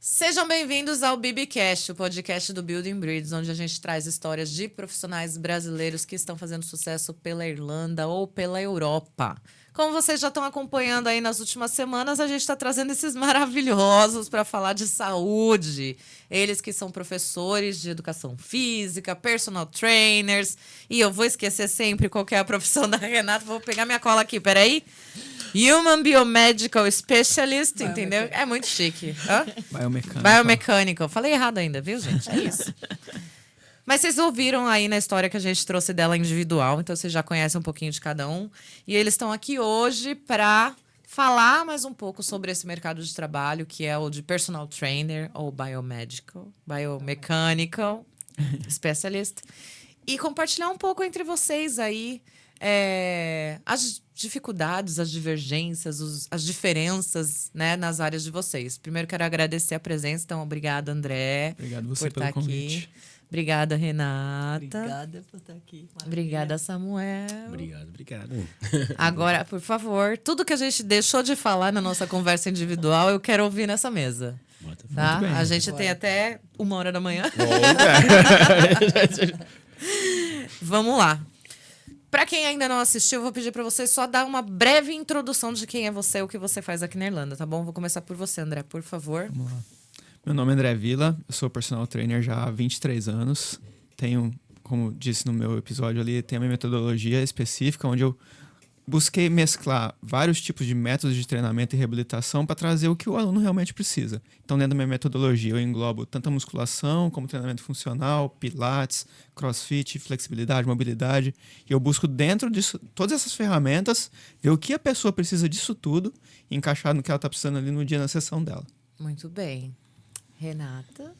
Sejam bem-vindos ao BBcast, o podcast do Building Bridges, onde a gente traz histórias de profissionais brasileiros que estão fazendo sucesso pela Irlanda ou pela Europa. Como vocês já estão acompanhando aí nas últimas semanas, a gente está trazendo esses maravilhosos para falar de saúde. Eles que são professores de educação física, personal trainers. E eu vou esquecer sempre qual que é a profissão da Renata. Vou pegar minha cola aqui, peraí. Human Biomedical Specialist, entendeu? É muito chique. Hã? Biomechanical. Falei errado ainda, viu, gente? É isso. Mas vocês ouviram aí na história que a gente trouxe dela individual, então vocês já conhecem um pouquinho de cada um. E eles estão aqui hoje para falar mais um pouco sobre esse mercado de trabalho, que é o de personal trainer ou biomechanical specialist. E compartilhar um pouco entre vocês aí as dificuldades, as divergências, as diferenças, né, nas áreas de vocês. Primeiro quero agradecer a presença, então obrigada, André. Obrigado você por pelo estar convite. Aqui. Obrigada, Renata. Obrigada por estar aqui. Maravilha. Obrigada, Samuel. Obrigado. Agora, por favor, tudo que a gente deixou de falar na nossa conversa individual, eu quero ouvir nessa mesa. Tá? Muito bem. A gente tem até 1h da manhã. Vamos lá. Para quem ainda não assistiu, eu vou pedir para você só dar uma breve introdução de quem é você e o que você faz aqui na Irlanda, tá bom? Vou começar por você, André, por favor. Vamos lá. Meu nome é André Villa, eu sou personal trainer já há 23 anos. Tenho, como disse no meu episódio ali, tenho a minha metodologia específica, onde eu busquei mesclar vários tipos de métodos de treinamento e reabilitação para trazer o que o aluno realmente precisa. Então, dentro da minha metodologia, eu englobo tanto a musculação como treinamento funcional, pilates, crossfit, flexibilidade, mobilidade. E eu busco dentro disso, todas essas ferramentas, ver o que a pessoa precisa disso tudo e encaixar no que ela está precisando ali no dia na sessão dela. Muito bem. Renata?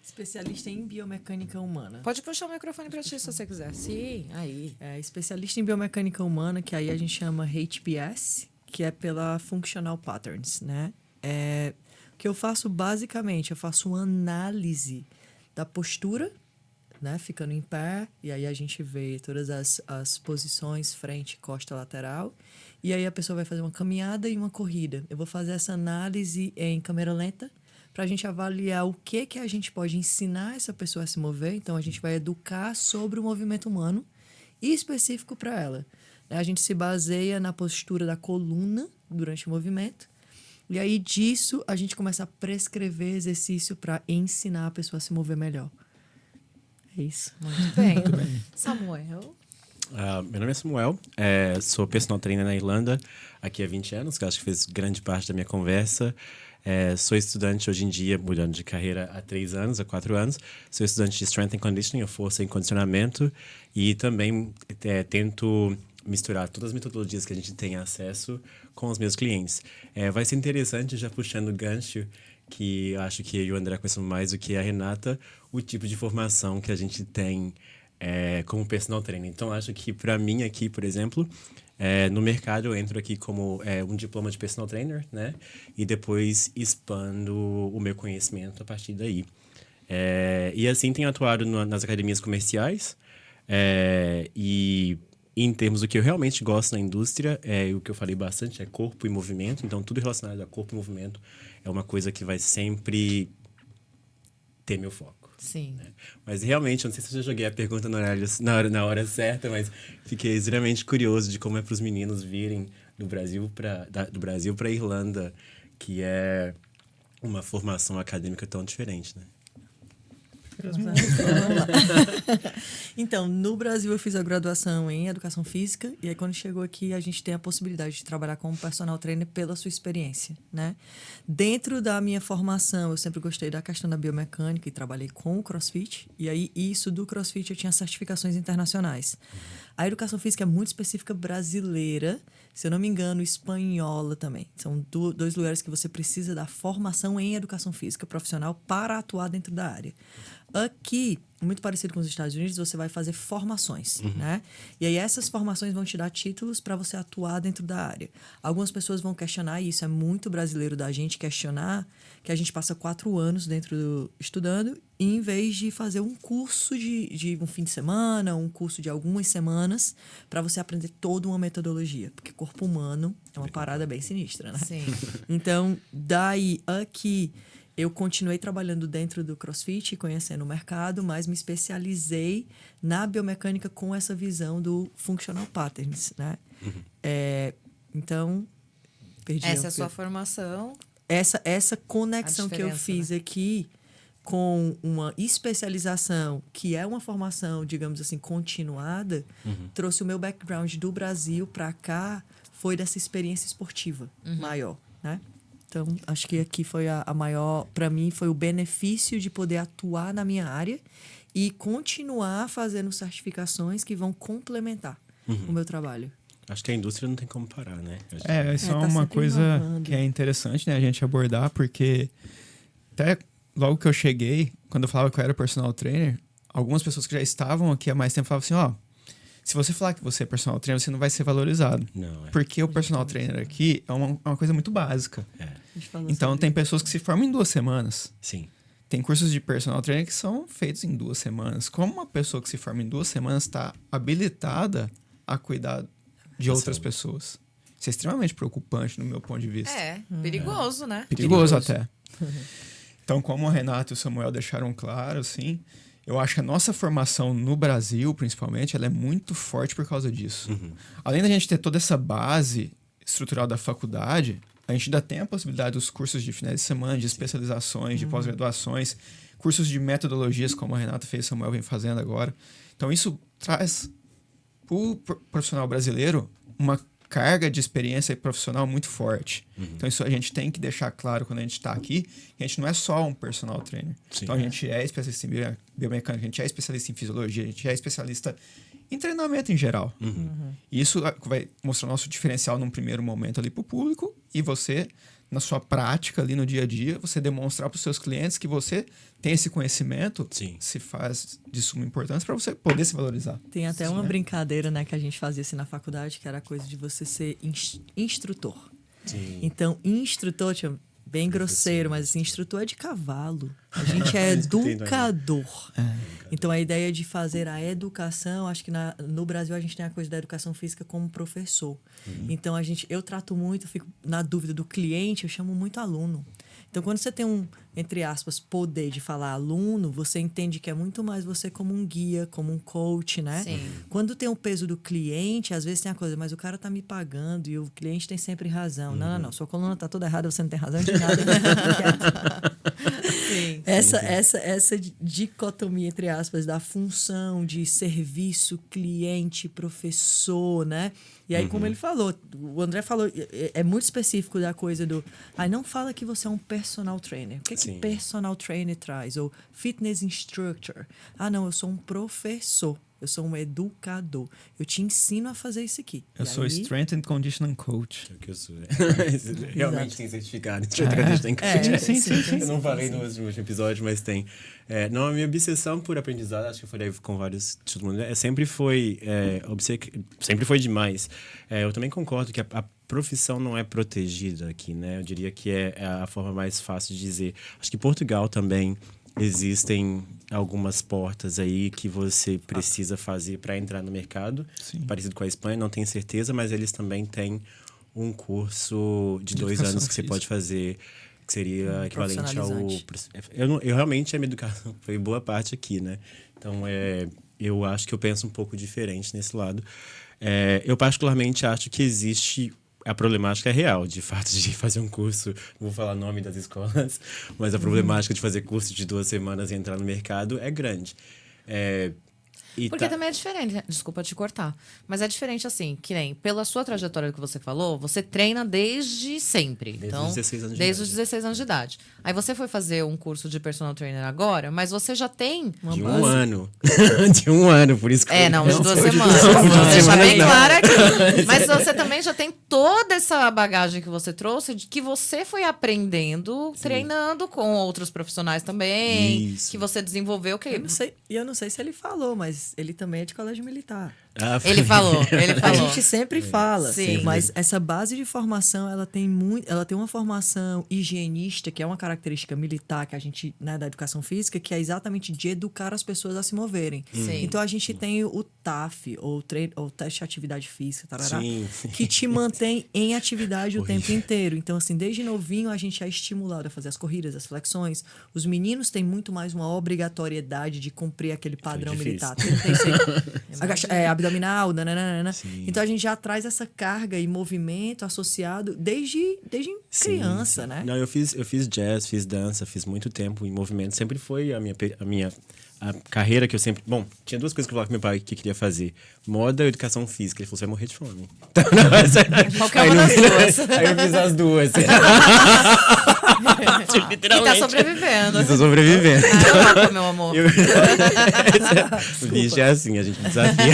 Especialista em biomecânica humana. Pode puxar o microfone para ti se você quiser. Sim, aí. Especialista em biomecânica humana, que aí a gente chama HPS, que é pela Functional Patterns, né? O que eu faço basicamente, eu faço uma análise da postura, né? Ficando em pé, e aí a gente vê todas as posições, frente, costa, lateral. E aí a pessoa vai fazer uma caminhada e uma corrida. Eu vou fazer essa análise em câmera lenta, para a gente avaliar o que a gente pode ensinar essa pessoa a se mover. Então, a gente vai educar sobre o movimento humano e específico para ela. A gente se baseia na postura da coluna durante o movimento. E aí, disso, a gente começa a prescrever exercício para ensinar a pessoa a se mover melhor. É isso. Muito bem. Muito bem. Samuel? Meu nome é Samuel, sou personal trainer na Irlanda aqui há 20 anos, que acho que fez grande parte da minha conversa. Sou estudante hoje em dia, mudando de carreira há 3 anos, há 4 anos. Sou estudante de Strength and Conditioning, ou força em condicionamento. E também tento misturar todas as metodologias que a gente tem acesso com os meus clientes. Vai ser interessante, já puxando o gancho, que eu acho que eu e o André conhecemos mais do que a Renata, o tipo de formação que a gente tem como personal trainer. Então, acho que para mim aqui, por exemplo, no mercado eu entro aqui como um diploma de personal trainer, né? E depois expando o meu conhecimento a partir daí. E assim tenho atuado nas academias comerciais. E em termos do que eu realmente gosto na indústria, o que eu falei bastante é corpo e movimento. Então, tudo relacionado a corpo e movimento é uma coisa que vai sempre ter meu foco. Sim. Mas realmente, não sei se eu já joguei a pergunta na hora certa, mas fiquei extremamente curioso de como é para os meninos virem do Brasil para a Irlanda, que é uma formação acadêmica tão diferente, né? Então, no Brasil eu fiz a graduação em Educação Física e aí quando chegou aqui a gente tem a possibilidade de trabalhar como personal trainer pela sua experiência, né? Dentro da minha formação eu sempre gostei da questão da biomecânica e trabalhei com o CrossFit e aí isso do CrossFit eu tinha certificações internacionais. A Educação Física é muito específica brasileira, se eu não me engano, espanhola também. São 2 lugares que você precisa da formação em Educação Física profissional para atuar dentro da área. Aqui, muito parecido com os Estados Unidos, você vai fazer formações, né? E aí essas formações vão te dar títulos para você atuar dentro da área. Algumas pessoas vão questionar, e isso é muito brasileiro da gente questionar, que a gente passa 4 anos estudando, e em vez de fazer um curso de um fim de semana, um curso de algumas semanas, para você aprender toda uma metodologia. Porque corpo humano é uma parada bem sinistra, né? Sim. Então, daí aqui, eu continuei trabalhando dentro do CrossFit, conhecendo o mercado, mas me especializei na biomecânica com essa visão do Functional Patterns, né? Então, perdi Essa é a sua formação. essa conexão que eu diferença, fiz aqui com uma especialização, que é uma formação, digamos assim, continuada, trouxe o meu background do Brasil para cá, foi dessa experiência esportiva maior, né? Então, acho que aqui foi a maior, para mim, foi o benefício de poder atuar na minha área e continuar fazendo certificações que vão complementar o meu trabalho. Acho que a indústria não tem como parar, né? Isso é tá uma sempre coisa inovando. que é interessante, né, a gente abordar, porque até logo que eu cheguei, quando eu falava que eu era personal trainer, algumas pessoas que já estavam aqui há mais tempo falavam assim, se você falar que você é personal trainer, você não vai ser valorizado. Não, Porque o personal trainer aqui é uma coisa muito básica. A gente falou Então, sobre tem pessoas que se formam em 2 semanas. Sim. Tem cursos de personal trainer que são feitos em 2 semanas. Como uma pessoa que se forma em 2 semanas está habilitada a cuidar de outras pessoas? Isso é extremamente preocupante no meu ponto de vista. Perigoso, né? Perigoso até. Então, como o Renato e o Samuel deixaram claro, assim, eu acho que a nossa formação no Brasil, principalmente, ela é muito forte por causa disso. Além da gente ter toda essa base estrutural da faculdade, a gente ainda tem a possibilidade dos cursos de finais de semana, de especializações, de pós-graduações, cursos de metodologias, como a Renata fez e o Samuel vem fazendo agora. Então, isso traz para o profissional brasileiro uma carga de experiência profissional muito forte. Então, isso a gente tem que deixar claro quando a gente está aqui, que a gente não é só um personal trainer. Sim. Então, a gente é especialista em biomecânica, a gente é especialista em fisiologia, a gente é especialista em treinamento em geral. E isso vai mostrar o nosso diferencial num primeiro momento ali para o público, e você, na sua prática ali no dia a dia, você demonstrar para os seus clientes que você tem esse conhecimento, Sim. se faz de suma importância para você poder se valorizar. Tem até uma brincadeira, né, que a gente fazia assim na faculdade, que era a coisa de você ser instrutor. Sim. Então, instrutor, bem grosseiro, mas assim, instrutor é de cavalo. A gente é educador. Então, a ideia de fazer a educação, acho que no Brasil a gente tem a coisa da educação física como professor. Então, eu trato muito, fico na dúvida do cliente, eu chamo muito aluno. Então, quando você tem um, entre aspas, poder de falar aluno, você entende que é muito mais você como um guia, como um coach, né? Sim. Quando tem o peso do cliente, às vezes tem a coisa, mas o cara tá me pagando e o cliente tem sempre razão. Não, sua coluna tá toda errada, você não tem razão de nada. Sim. Essa dicotomia, entre aspas, da função de serviço, cliente, professor, né? E aí, como ele falou, o André falou, é muito específico da coisa do... não fala que você é um personal trainer. O que Sim. personal trainer traz? Ou fitness instructor. Não, eu sou um professor. Eu sou um educador. Eu te ensino a fazer isso aqui. Eu sou Strength and Conditioning Coach. É o que eu sou. Realmente tem certificado. Tem Sim. Eu não falei no último episódio, mas tem. Não, a minha obsessão por aprendizado, acho que eu falei com vários... sempre foi demais. Eu também concordo que a profissão não é protegida aqui, né? Eu diria que é a forma mais fácil de dizer. Acho que Portugal também existem algumas portas aí que você precisa fazer para entrar no mercado. Sim. Parecido com a Espanha, não tenho certeza, mas eles também têm um curso de 2 anos que você pode fazer, que seria equivalente ao... Eu realmente, a minha educação foi boa parte aqui, né? Então, eu acho que eu penso um pouco diferente nesse lado. Eu particularmente acho que existe... A problemática é real, de fato, de fazer um curso, não vou falar o nome das escolas, mas a problemática de fazer curso de 2 semanas e entrar no mercado é grande. E Porque tá- também é diferente, né? Desculpa te cortar. Mas é diferente assim, que nem pela sua trajetória que você falou, você treina desde sempre. Desde Então, os 16 anos de desde idade. os 16 anos de idade. Aí você foi fazer um curso de personal trainer agora, mas você já tem uma De um base. ano. De um ano, por isso que Não, de 2 foi de semanas. duas Vou semanas, deixar bem não. claro aqui. Mas você também já tem toda essa bagagem que você trouxe, de que você foi aprendendo, treinando com outros profissionais também, Isso. que você desenvolveu, que Eu não sei se ele falou, mas ele também é de colégio militar. ele falou. A gente sempre fala, Sim. mas essa base de formação, ela tem uma formação higienista, que é uma característica militar que a gente, né, da educação física, que é exatamente de educar as pessoas a se moverem. Sim. Então a gente tem o TAF, ou teste de atividade física, tarará, Sim. que te mantém em atividade o tempo inteiro. Então, assim, desde novinho a gente é estimulado a fazer as corridas, as flexões. Os meninos têm muito mais uma obrigatoriedade de cumprir aquele padrão difícil. militar. Tem abdominal, nananana. Então a gente já traz essa carga e movimento associado desde criança, né? Não, eu fiz jazz, fiz dança, fiz muito tempo em movimento. Sempre foi a carreira que eu sempre... Bom, tinha duas coisas que eu falava com meu pai que queria fazer. Moda e educação física. Ele falou, você vai morrer de fome. Qualquer uma das duas. Aí eu fiz as duas. E tá sobrevivendo. Estou sobrevivendo. Caraca, meu amor. O bicho é assim, a gente desafia.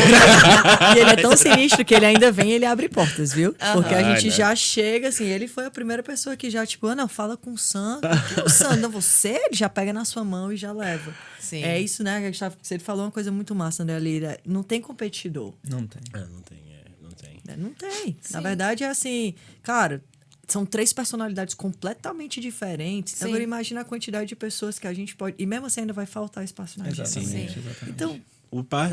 E ele é tão sinistro que ele ainda vem e ele abre portas, viu? Porque a gente né? já chega, assim, ele foi a primeira pessoa que já, tipo, não, fala com o Sam. Que o Sam, não, você, ele já pega na sua mão e já leva. Sim. É isso, né? Que a gente ele falou uma coisa muito massa, André Lira. Não tem competidor. Não tem. Não tem, não tem. Né? Não tem. Na verdade, é assim, cara, são 3 personalidades completamente diferentes. Sim. Agora, imagina a quantidade de pessoas que a gente pode... E mesmo assim, ainda vai faltar espaço na agenda. Exatamente, Sim. exatamente. Então,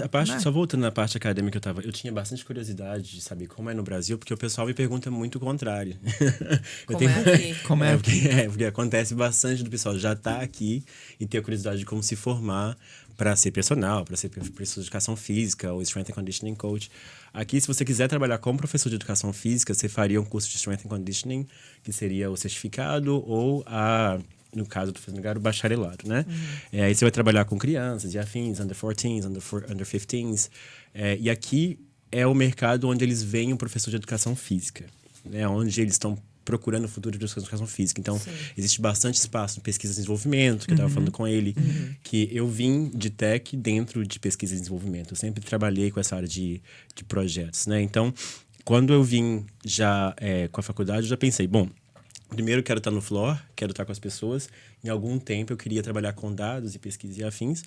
A parte, só voltando na parte acadêmica, eu tinha bastante curiosidade de saber como é no Brasil, porque o pessoal me pergunta muito o contrário. Como é aqui? Como é? Porque acontece bastante do pessoal já tá aqui e ter a curiosidade de como se formar para ser personal, para ser professor de educação física ou Strength and Conditioning Coach. Aqui, se você quiser trabalhar como professor de educação física, você faria um curso de Strength and Conditioning, que seria o certificado ou no caso do o bacharelado, né? Aí você vai trabalhar com crianças e afins, under 14s, under 15s. E aqui é o mercado onde eles veem o professor de educação física, né? Onde eles estão procurando o futuro de educação física. Então, existe bastante espaço em pesquisa e desenvolvimento, que eu estava falando com ele, que eu vim de tech dentro de pesquisa e desenvolvimento. Eu sempre trabalhei com essa área de projetos, né? Então, quando eu vim já com a faculdade, eu já pensei, bom, primeiro eu quero estar no floor, quero estar com as pessoas. Em algum tempo eu queria trabalhar com dados e pesquisa e afins.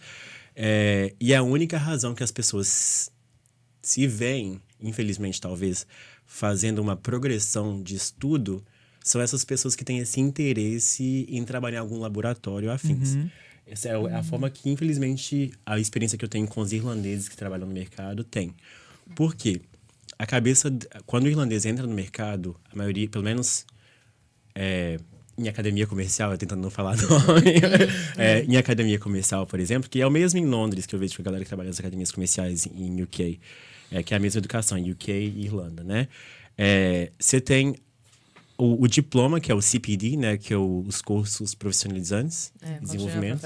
E a única razão que as pessoas se veem, infelizmente talvez, fazendo uma progressão de estudo, são essas pessoas que têm esse interesse em trabalhar em algum laboratório afins. Essa é a forma que, infelizmente, a experiência que eu tenho com os irlandeses que trabalham no mercado tem. Por quê? Quando o irlandês entra no mercado, a maioria, pelo menos em academia comercial, tentando não falar nome, em academia comercial, por exemplo, que é o mesmo em Londres, que eu vejo que a galera que trabalha nas academias comerciais em UK, que é a mesma educação, em UK e Irlanda, né? Você tem o diploma, que é o CPD, né? Que é os cursos profissionalizantes, desenvolvimento.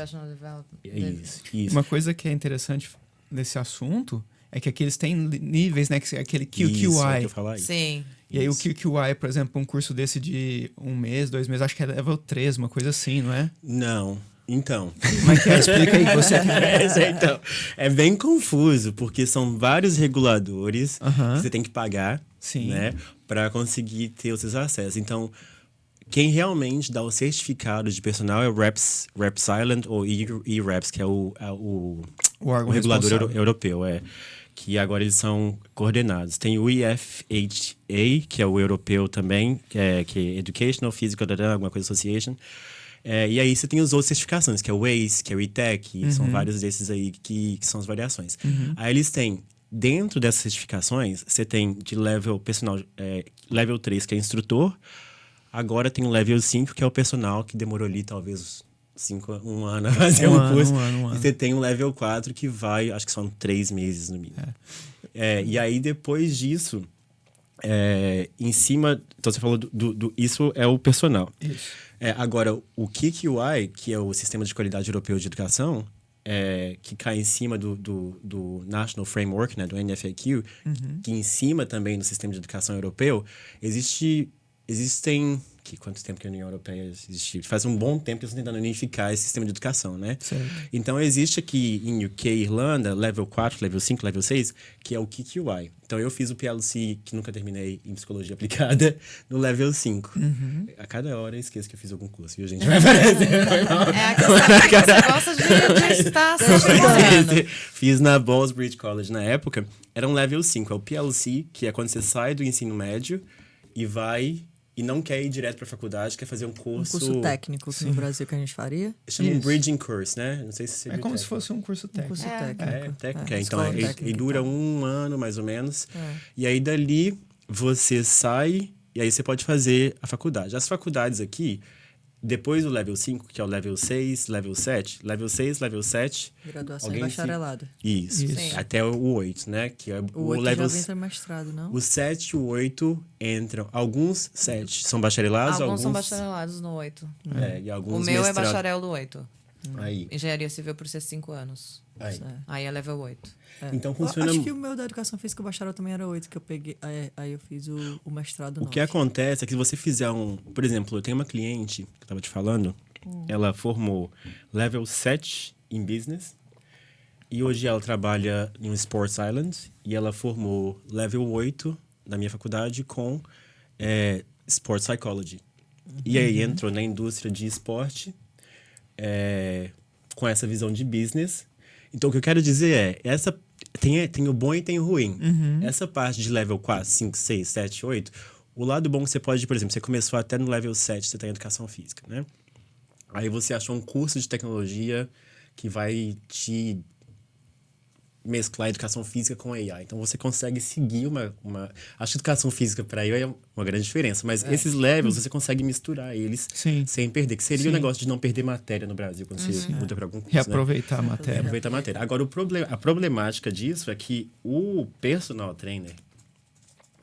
Isso. Uma coisa que é interessante desse assunto é que aqui eles têm níveis, né? Que é aquele QQI. Isso, é que eu falar isso. Sim. E aí o QQI, por exemplo, um curso desse de 1 mês, 2 meses, acho que é level 3, uma coisa assim, não é? Não. Então. Como é que é? Explica aí, você. Então, é bem confuso, porque são vários reguladores que você tem que pagar, Sim. né, para conseguir ter os seus acessos. Então, quem realmente dá o certificado de personal é o Reps Island ou E-Reps, que é o órgão regulador responsável. europeu, que agora eles são coordenados. Tem o EFHA, que é o europeu também, que é Educational Physical alguma coisa Association. E aí você tem os outros certificações, que é o ACE, que é o ITEC, são vários desses aí que são as variações. Aí eles têm, dentro dessas certificações, você tem de level personal, level 3, que é instrutor, agora tem o level 5, que é o personal, que demorou ali talvez um ano a fazer um curso. Um ano. E você tem o level 4, que vai, acho que são 3 meses no mínimo. E aí depois disso, em cima, então você falou isso é o personal. Isso. Agora, o QQI, que é o Sistema de Qualidade Europeu de Educação, que cai em cima do National Framework, né, do NFAQ, que em cima também do sistema de educação europeu, existem... Quanto tempo que a União Europeia existe? Faz um bom tempo que eles estão tentando unificar esse sistema de educação, né? Certo. Então, existe aqui em UK e Irlanda, level 4, level 5, level 6, que é o QQI. Então, eu fiz o PLC, que nunca terminei em psicologia aplicada, no level 5. A cada hora eu esqueço que eu fiz algum curso, viu, gente? Vai aparecer. É a questão que você gosta de estar se aprimorando. Fiz na Ballsbridge College na época. Era um level 5. É o PLC, que é quando você sai do ensino médio e vai... E não quer ir direto para a faculdade, quer fazer um curso... Um curso técnico que no Brasil que a gente faria. Chama um bridging course, né? Não sei se você É como se fosse um curso técnico. Curso técnico. técnica. Então, escola ele técnica. dura 1 ano, mais ou menos. E aí, dali, você sai e aí você pode fazer a faculdade. As faculdades aqui, depois do level 5, que é o level 6, level 7. Level 6, level 7... Graduação e bacharelado. Isso. Sim. Até o 8, né? Que é O 8 level... já entra mestrado, não? O 7 e o 8 entram... Alguns 7 são bacharelados, Alguns são bacharelados no 8. E alguns O meu é mestrado. bacharel do 8. Aí. Engenharia civil por ser 5 anos. Aí. Aí é level 8. Então funciona... Acho que o meu da educação física, o bacharel também era 8, que eu peguei. Aí eu fiz o mestrado O que acontece é que se você fizer Por exemplo, eu tenho uma cliente, que eu tava te falando, ela formou level 7 em business, e hoje ela trabalha em um Sports Island, e ela formou level 8 na minha faculdade com Sports Psychology. E aí entrou na indústria de esporte, com essa visão de business. Então, o que eu quero dizer tem o bom e tem o ruim. Essa parte de level 4, 5, 6, 7, 8, o lado bom que você pode, por exemplo, você começou até no level 7, você tem educação física, né? Aí você achou um curso de tecnologia que vai te mesclar educação física com AI. Então, você consegue seguir uma... Acho que educação física para eu é uma grande diferença, mas esses levels, você consegue misturar eles sem perder, que seria o negócio de não perder matéria no Brasil, quando você muda para algum curso, Reaproveitar a matéria. Reaproveitar a matéria. Agora, a problemática disso é que o personal trainer,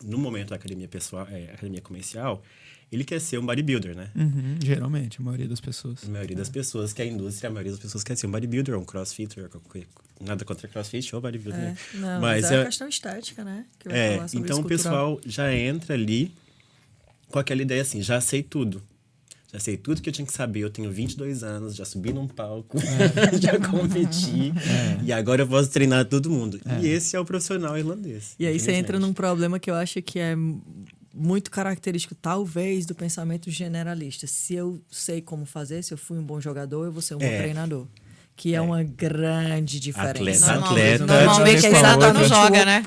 no momento da academia pessoal, academia comercial, ele quer ser um bodybuilder, né? Geralmente, a maioria das pessoas. A maioria das pessoas que é a indústria, a maioria das pessoas quer ser um bodybuilder, um crossfitter, nada contra crossfit ou bodybuilder, né? Não, mas é a questão estética, né? Que vai falar sobre então isso o pessoal já entra ali com aquela ideia assim, já sei tudo. Já sei tudo que eu tinha que saber, eu tenho 22 anos, já subi num palco, já competi, e agora eu posso treinar todo mundo. E esse é o profissional irlandês. E aí você entra num problema que eu acho que é muito característico, talvez, do pensamento generalista. Se eu sei como fazer, se eu fui um bom jogador, eu vou ser um bom treinador. Que é uma grande diferença. Atleta. Normalmente é exatamente joga, né?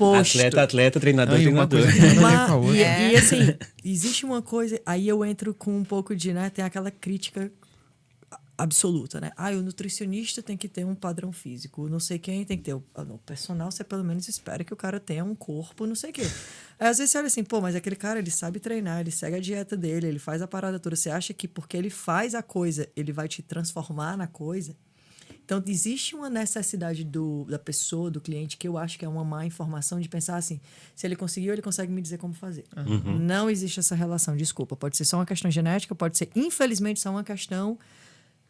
Atleta, treinador, Uma treinador. coisa tem nada a ver com a outra. E assim, existe uma coisa... Aí eu entro com um pouco de, né? Tem aquela crítica absoluta, né? O nutricionista tem que ter um padrão físico, não sei quem tem que ter. O personal, você pelo menos espera que o cara tenha um corpo, não sei o quê. Aí, às vezes você olha assim, mas aquele cara, ele sabe treinar, ele segue a dieta dele, ele faz a parada toda. Você acha que porque ele faz a coisa, ele vai te transformar na coisa? Então, existe uma necessidade da pessoa, do cliente, que eu acho que é uma má informação de pensar assim, se ele conseguiu, ele consegue me dizer como fazer. Não existe essa relação, desculpa. Pode ser só uma questão genética, pode ser, infelizmente, só uma questão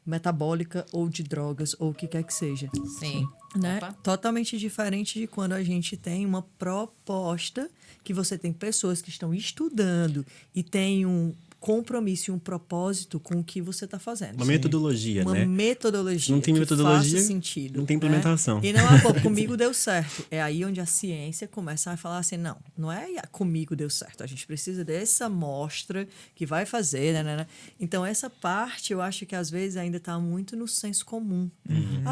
metabólica ou de drogas ou o que quer que seja. Sim. Né? Opa. Totalmente diferente de quando a gente tem uma proposta que você tem pessoas que estão estudando e tem um compromisso e um propósito com o que você está fazendo. Uma metodologia, Uma né? metodologia Não tem que metodologia, faça sentido. não tem implementação. Né? E não comigo deu certo. É aí onde a ciência começa a falar assim, não é comigo deu certo. A gente precisa dessa amostra que vai fazer, né? Então, essa parte eu acho que às vezes ainda está muito no senso comum.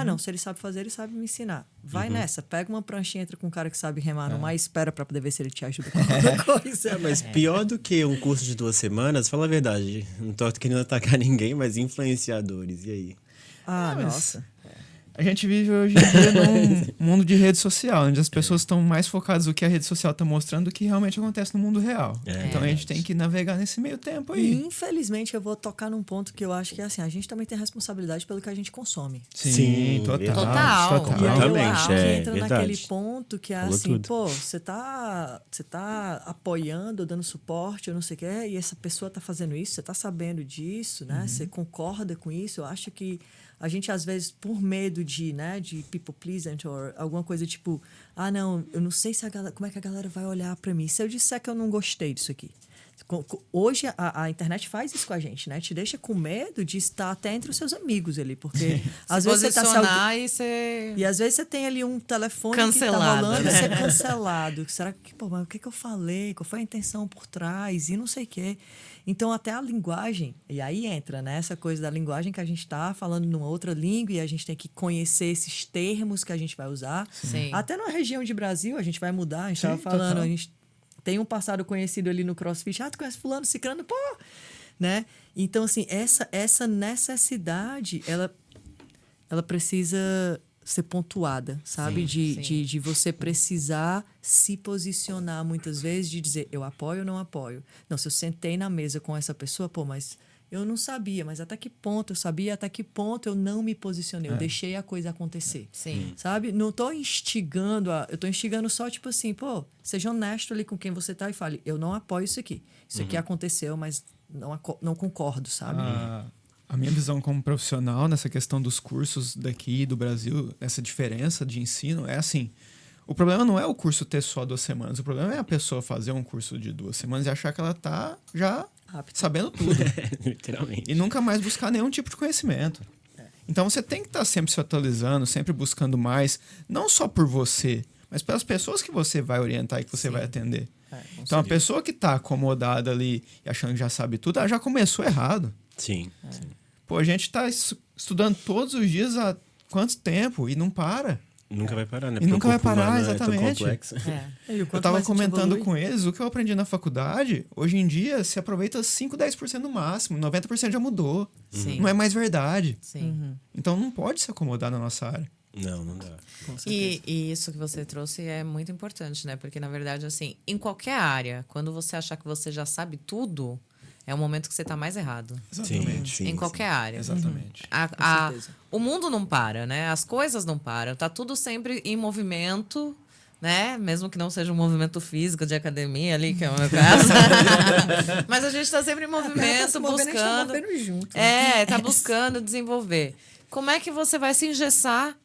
Não, se ele sabe fazer, ele sabe me ensinar. Vai nessa, pega uma pranchinha, entra com um cara que sabe remar no mar e espera para poder ver se ele te ajuda com alguma coisa. Mas pior do que um curso de 2 semanas, fala a verdade, não tô querendo atacar ninguém, mas influenciadores, e aí? Nossa. A gente vive hoje em dia num mundo de rede social, onde as pessoas estão mais focadas no que a rede social está mostrando do que realmente acontece no mundo real. Então a gente tem que navegar nesse meio tempo aí. E infelizmente eu vou tocar num ponto que eu acho que é assim, a gente também tem responsabilidade pelo que a gente consome. Sim, total. Total. E aí eu Totalmente, acho que entra verdade. naquele ponto que é Falou assim, tudo. você tá apoiando, dando suporte, eu não sei o que, e essa pessoa tá fazendo isso, você tá sabendo disso, né? Você concorda com isso? Eu acho que a gente, às vezes, por medo medo de, né, de people pleasing ou alguma coisa tipo, não, eu não sei como é que a galera vai olhar para mim se eu disser que eu não gostei disso aqui. Hoje a internet faz isso com a gente, né? Te deixa com medo de estar até entre os seus amigos ali, porque às vezes você tá e às vezes você tem ali um telefone cancelado, que tá rolando, né? ser cancelado. Será que, mas o que eu falei? Qual foi a intenção por trás? E não sei o quê. Então, até a linguagem, e aí entra, né? Essa coisa da linguagem que a gente tá falando numa outra língua e a gente tem que conhecer esses termos que a gente vai usar. Sim. Até na região de Brasil, a gente vai mudar, a gente tava falando, total. a gente tem um passado conhecido ali no CrossFit. Tu conhece fulano, ciclano, pô! Né? Então, assim, essa necessidade, ela precisa ser pontuada, sabe? De você precisar se posicionar muitas vezes, de dizer, eu apoio ou não apoio. Não, se eu sentei na mesa com essa pessoa, pô, mas eu não sabia, mas até que ponto eu sabia, até que ponto eu não me posicionei, eu deixei a coisa acontecer. Sim. Sabe? Não tô instigando, eu tô instigando só, tipo assim, pô, seja honesto ali com quem você tá e fale, eu não apoio isso aqui. Isso aqui aconteceu, mas não concordo, sabe? A minha visão como profissional nessa questão dos cursos daqui do Brasil, essa diferença de ensino, é assim, o problema não é o curso ter só 2 semanas, o problema é a pessoa fazer um curso de 2 semanas e achar que ela tá já sabendo tudo. Literalmente. E nunca mais buscar nenhum tipo de conhecimento. Então você tem que estar sempre se atualizando, sempre buscando mais, não só por você, mas pelas pessoas que você vai orientar e que você vai atender. Então a pessoa que está acomodada ali e achando que já sabe tudo, ela já começou errado. Sim. Pô, a gente está estudando todos os dias há quanto tempo e não para. Nunca vai parar, né? E nunca vai Porque o corpo parar, humano é tão exatamente. complexo. Eu tava comentando com eles, o que eu aprendi na faculdade, hoje em dia se aproveita 5, 10% no máximo, 90% já mudou. Sim. Não é mais verdade. Sim. Então não pode se acomodar na nossa área. Não dá. E isso que você trouxe é muito importante, né? Porque, na verdade, assim, em qualquer área, quando você achar que você já sabe tudo, é o momento que você está mais errado. Exatamente. Em qualquer área. Exatamente. O mundo não para, né? As coisas não param. Tá tudo sempre em movimento, né? Mesmo que não seja um movimento físico de academia ali, que é o meu caso. Mas a gente está sempre em movimento, buscando. Junto, Tá buscando desenvolver. Como é que você vai se engessar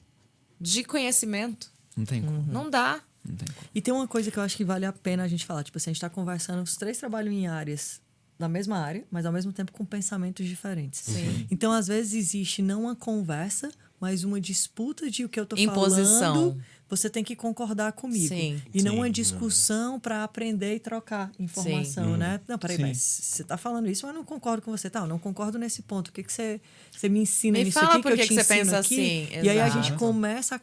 de conhecimento? Não tem como. Não dá. Não tem como. E tem uma coisa que eu acho que vale a pena a gente falar. Tipo assim, a gente tá conversando, os 3 trabalham em áreas da mesma área, mas ao mesmo tempo com pensamentos diferentes. Sim. Então, às vezes, existe não uma conversa, mas uma disputa de o que eu tô Imposição. falando, você tem que concordar comigo. Sim. E não Sim, uma discussão para aprender e trocar informação, né? Não, peraí, Sim. mas você tá falando isso, mas eu não concordo com você. Tá, eu não concordo nesse ponto. O que você me ensina Me nisso fala aqui por que que eu te que você ensino pensa aqui? assim. E aí a Exato. gente começa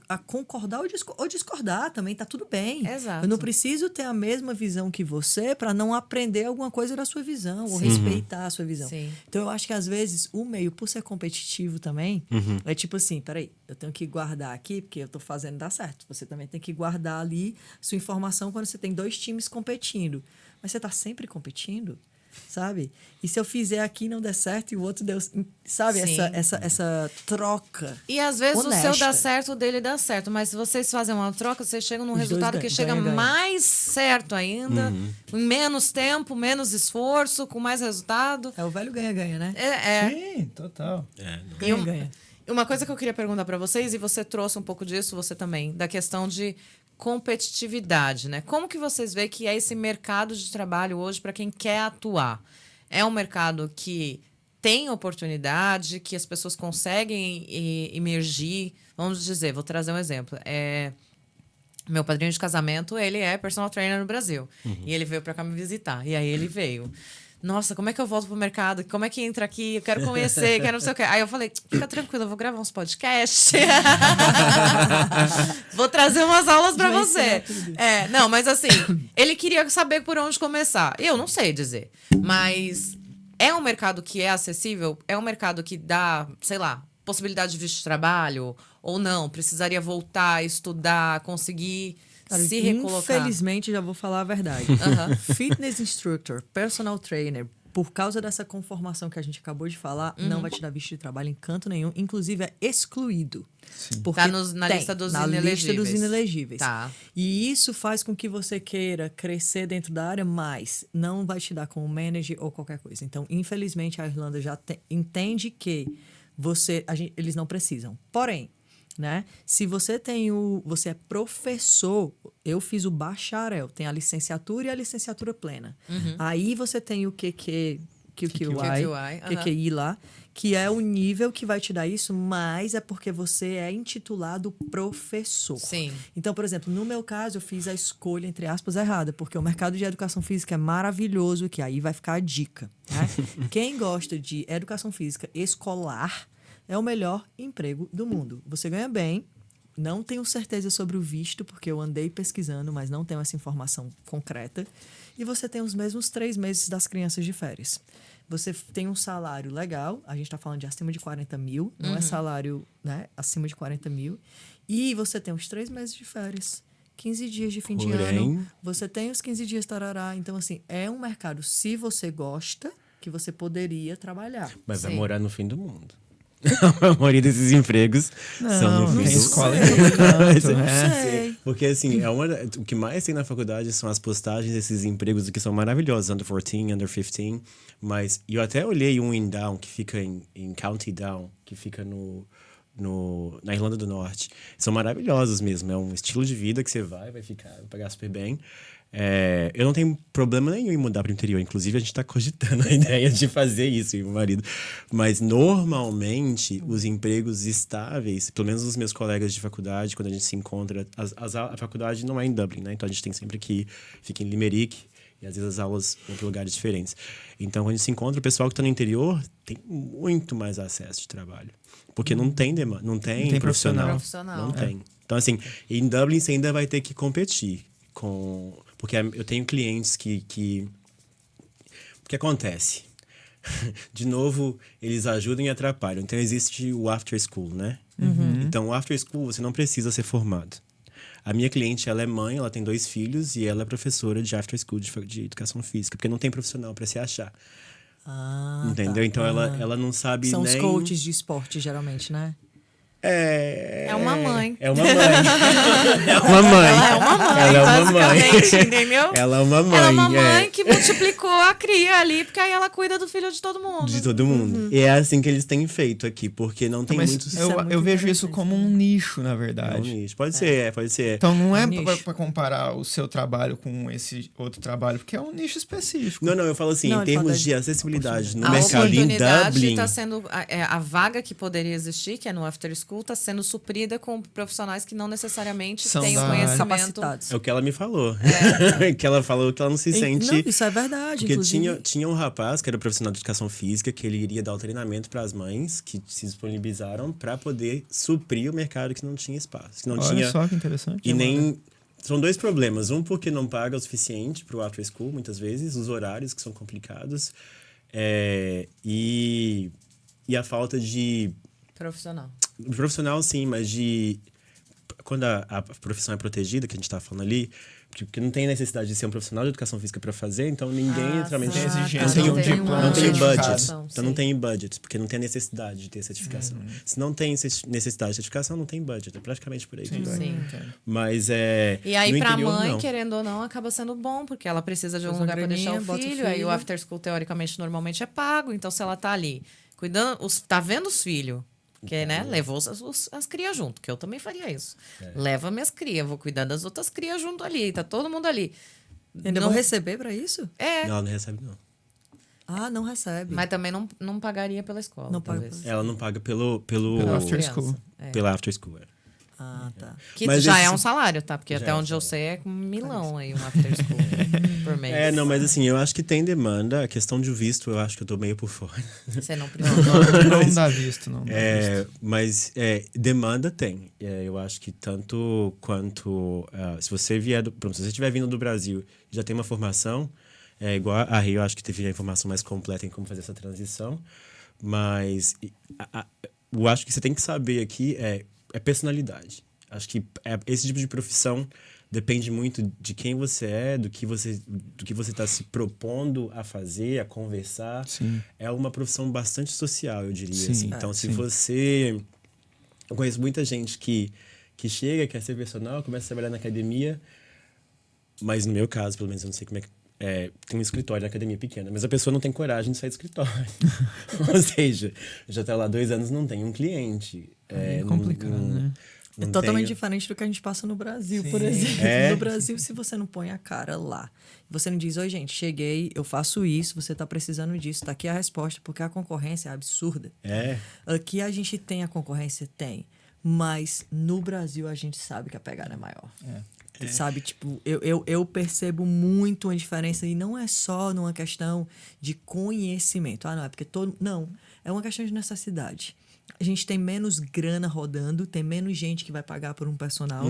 a concordar ou discordar também, tá tudo bem. Exato. Eu não preciso ter a mesma visão que você para não aprender alguma coisa da sua visão ou respeitar a sua visão. Sim. Então eu acho que às vezes o meio, por ser competitivo também, é tipo assim, peraí, eu tenho que guardar aqui porque eu tô fazendo dar certo. Você também tem que guardar ali sua informação quando você tem 2 times competindo. Mas você tá sempre competindo? Sabe? E se eu fizer aqui e não der certo e o outro deu... Sabe? Sim. Essa troca. E às vezes honesta. o seu dá certo, o dele dá certo. Mas se vocês fazem uma troca, vocês chegam num Os dois resultado que ganham, chega ganha. mais certo ainda, em menos tempo, menos esforço, com mais resultado. É o velho ganha-ganha, né? Sim, total. Ganha-ganha. E uma coisa que eu queria perguntar para vocês, e você trouxe um pouco disso, você também, da questão de competitividade, né? Como que vocês veem que é esse mercado de trabalho hoje para quem quer atuar? É um mercado que tem oportunidade, que as pessoas conseguem emergir. Vamos dizer, vou trazer um exemplo. Meu padrinho de casamento, ele é personal trainer no Brasil. E ele veio para cá me visitar. E aí ele veio. Nossa, como é que eu volto pro mercado? Como é que entra aqui? Eu quero conhecer, quero não sei o quê. Aí eu falei, fica tranquilo, eu vou gravar uns podcasts. Vou trazer umas aulas para você. Não, mas assim, ele queria saber por onde começar. Eu não sei dizer. Mas é um mercado que é acessível? É um mercado que dá, sei lá, possibilidade de visto de trabalho? Ou não? Precisaria voltar, estudar, conseguir... Cara, se recolocar. Infelizmente, já vou falar a verdade. Fitness instructor, personal trainer, por causa dessa conformação que a gente acabou de falar, não vai te dar visto de trabalho em canto nenhum. Inclusive, é excluído. Porque Tá na lista dos lista dos inelegíveis. Tá. E isso faz com que você queira crescer dentro da área, mas não vai te dar como manager ou qualquer coisa. Então, infelizmente, a Irlanda já entende que eles não precisam. Porém, né? Se você você é professor, eu fiz o bacharel, tem a licenciatura e a licenciatura plena. Aí você tem o QQI lá, que é o nível que vai te dar isso, mas é porque você é intitulado professor. Sim. Então, por exemplo, no meu caso, eu fiz a escolha, entre aspas, errada, porque o mercado de educação física é maravilhoso, que aí vai ficar a dica. Né? Quem gosta de educação física escolar é o melhor emprego do mundo. Você ganha bem, não tenho certeza sobre o visto, porque eu andei pesquisando, mas não tenho essa informação concreta. E você tem os mesmos 3 meses das crianças de férias. Você tem um salário legal, a gente está falando de acima de 40 mil, não é salário, né, acima de 40 mil. E você tem os 3 meses de férias, 15 dias de fim de ano, você tem os 15 dias tarará. Então, assim, é um mercado, se você gosta, que você poderia trabalhar. Mas vai Sim. morar no fim do mundo. A maioria desses empregos são no fim tem do escola mundo. em todo canto, Não né? sei. Porque, assim, o que mais tem na faculdade são as postagens desses empregos que são maravilhosos, under 14, under 15. Mas eu até olhei um em Down, que fica em County Down, que fica na Irlanda do Norte. São maravilhosos mesmo. É um estilo de vida que você vai pagar super bem. Eu não tenho problema nenhum em mudar para o interior. Inclusive, a gente está cogitando a ideia de fazer isso, eu e meu marido. Mas, normalmente, os empregos estáveis, pelo menos os meus colegas de faculdade, quando a gente se encontra... A faculdade não é em Dublin, né? Então, a gente tem sempre que fica em Limerick. E, às vezes, as aulas vão para lugares diferentes. Então, quando a gente se encontra, o pessoal que está no interior tem muito mais acesso de trabalho. Porque não tem demanda, não tem profissional. Não tem. Então, assim, em Dublin, você ainda vai ter que competir com... Porque eu tenho clientes que... O que acontece? De novo, eles ajudam e atrapalham. Então, existe o after school, né? Então, o after school, você não precisa ser formado. A minha cliente, ela é mãe, ela tem 2 filhos e ela é professora de after school de educação física, porque não tem profissional para se achar. Entendeu? Tá. Então, ela não sabe São nem... os coaches de esporte, geralmente, né? É uma mãe. É uma mãe. É uma mãe. Ela é uma mãe, Ela é uma mãe. basicamente, entendeu? Ela é uma mãe. Ela é uma mãe que multiplicou a cria ali, porque aí ela cuida do filho de todo mundo. De todo mundo. E é assim que eles têm feito aqui, porque não tem Mas muitos... eu vejo isso como um nicho, na verdade. nicho. Pode ser, pode ser. Então não é Nicho. para comparar o seu trabalho com esse outro trabalho, porque é um nicho específico. Não, eu falo assim, Não, em ele termos fala de acessibilidade no A mercado em oportunidade Dublin... está sendo... A vaga que poderia existir, que é no after school, está sendo suprida com profissionais que não necessariamente São têm o da- conhecimento. Capacitados. É o que ela me falou. Que ela falou que ela não se sente... Não, isso é verdade, Porque inclusive. tinha um rapaz que era profissional de educação física que ele iria dar o treinamento para as mães que se disponibilizaram para poder suprir o mercado que não tinha espaço. Que não Olha tinha, só que interessante. e nem... São 2 problemas. Um, porque não paga o suficiente para o after school, muitas vezes. Os horários que são complicados. E a falta de... Profissional. Profissional, sim, mas de... Quando a profissão é protegida, que a gente estava falando ali, porque não tem necessidade de ser um profissional de educação física para fazer, então ninguém realmente... Tem exigência não tem de um diploma, não tem certificado. budget. Então não tem budget, porque não tem a necessidade de ter certificação. Se não tem necessidade de certificação, não tem budget. É praticamente por aí que vai. Sim. Mas E aí, no pra interior, mãe, não. querendo ou não, acaba sendo bom, porque ela precisa de um Faz uma lugar pra deixar graninha, o bota o filho. Aí filho. o after school, teoricamente, normalmente é pago. Então, se ela tá ali cuidando, tá vendo os filhos, que, né, levou as crias junto, que eu também faria isso. Leva minhas crias, vou cuidar das outras crias junto ali, tá todo mundo ali. Ainda Não- vou receber pra isso? É, Não, ela não recebe, não. Ah, não recebe. mas também não pagaria pela escola. Não paga talvez. Ela não paga pelo Pelo after Criança. school. pela after school. Ah, tá. Que Mas já esse- é um salário, tá? Porque Já até é um onde eu sei é um milão aí, um after school por mês. Não, mas assim, eu acho que tem demanda. A questão de visto, eu acho que eu tô meio por fora. Você não precisa. Não dá visto, não dá visto. Mas demanda tem. Eu acho que tanto quanto... se você vier... se você estiver vindo do Brasil e já tem uma formação, igual a Rio, eu acho que teve a informação mais completa em como fazer essa transição. Mas eu acho que você tem que saber aqui é personalidade. Acho que esse tipo de profissão depende muito de quem você é, do que você está se propondo a fazer, a conversar. Sim. É uma profissão bastante social, eu diria. Sim, assim. Então, se sim. você... Eu conheço muita gente que chega, quer ser personal, começa a trabalhar na academia, mas no meu caso, pelo menos, eu não sei como é que tem um escritório na academia pequena, mas a pessoa não tem coragem de sair do escritório. Ou seja, já tá lá 2 anos, não tem um cliente. É complicado, né? É totalmente diferente do que a gente passa no Brasil, por exemplo. No Brasil, se você não põe a cara lá, você não diz, oi, gente, cheguei, eu faço isso, você tá precisando disso, tá aqui a resposta, porque a concorrência é absurda. Aqui a gente tem a concorrência? Tem. Mas no Brasil a gente sabe que a pegada é maior. Sabe, tipo, eu percebo muito a diferença e não é só numa questão de conhecimento. Não, é porque todo... Não, é uma questão de necessidade. A gente tem menos grana rodando, tem menos gente que vai pagar por um personal,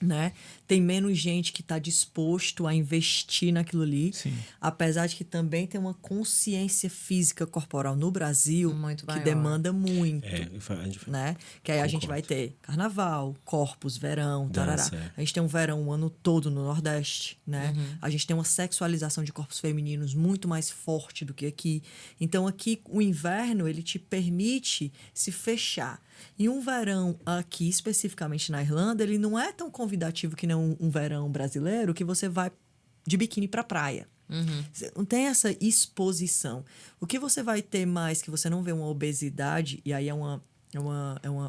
né? Tem menos gente que está disposto a investir naquilo ali. Sim. Apesar de que também tem uma consciência física corporal no Brasil Muito que maior. demanda muito, Concordo. né? Que aí a gente vai ter carnaval, corpus, verão, tarará. Dança, A gente tem um verão o ano todo no Nordeste, né? A gente tem uma sexualização de corpos femininos muito mais forte do que aqui. Então aqui o inverno, ele te permite se fechar. E um verão aqui, especificamente na Irlanda, ele não é tão convidativo que nem um verão brasileiro que você vai de biquíni pra praia. Você não tem essa exposição. O que você vai ter mais, que você não vê uma obesidade, e aí é uma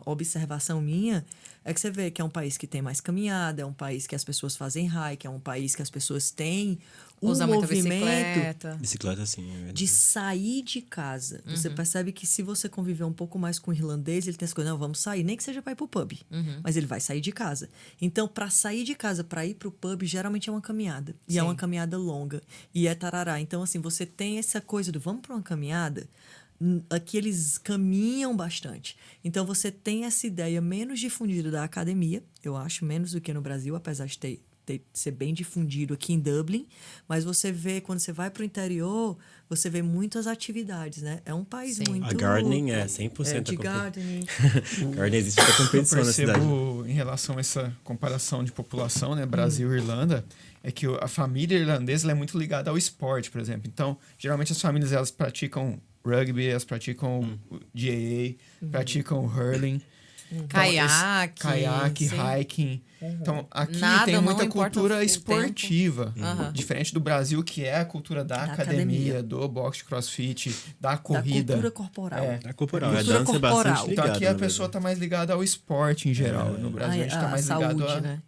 observação minha, é que você vê que é um país que tem mais caminhada, é um país que as pessoas fazem hike, é um país que as pessoas têm Usa muita movimento Bicicleta, sim. de sair de casa. Você percebe que se você conviver um pouco mais com o irlandês, ele tem essa coisa, não, vamos sair, nem que seja para ir pro pub. Mas ele vai sair de casa. Então, para sair de casa, para ir pro pub, geralmente é uma caminhada. E é uma caminhada longa. E é tarará. Então, assim, você tem essa coisa do vamos para uma caminhada. Aqui eles caminham bastante. Então, você tem essa ideia menos difundida da academia, eu acho, menos do que no Brasil, apesar de ser bem difundido aqui em Dublin, mas você vê, quando você vai para o interior, você vê muitas atividades, né? É um país muito... A gardening é 100% de gardening. Gardening existe a competição Eu na cidade. percebo, em relação a essa comparação de população, né, Brasil e Irlanda, é que a família irlandesa ela é muito ligada ao esporte, por exemplo. Então, geralmente as famílias elas praticam rugby, elas praticam GAA, praticam hurling, caiaque, hiking. Então, aqui Nada, tem não muita importa cultura o esportiva. Diferente do Brasil, que é a cultura da academia, do boxe, crossfit, da corrida. Da cultura corporal. A corporal. A Cultura dança é corporal. bastante Então, ligada. aqui a no pessoa Brasil. está mais ligada ao esporte em geral. No Brasil, a gente está mais ligado saúde, a... né?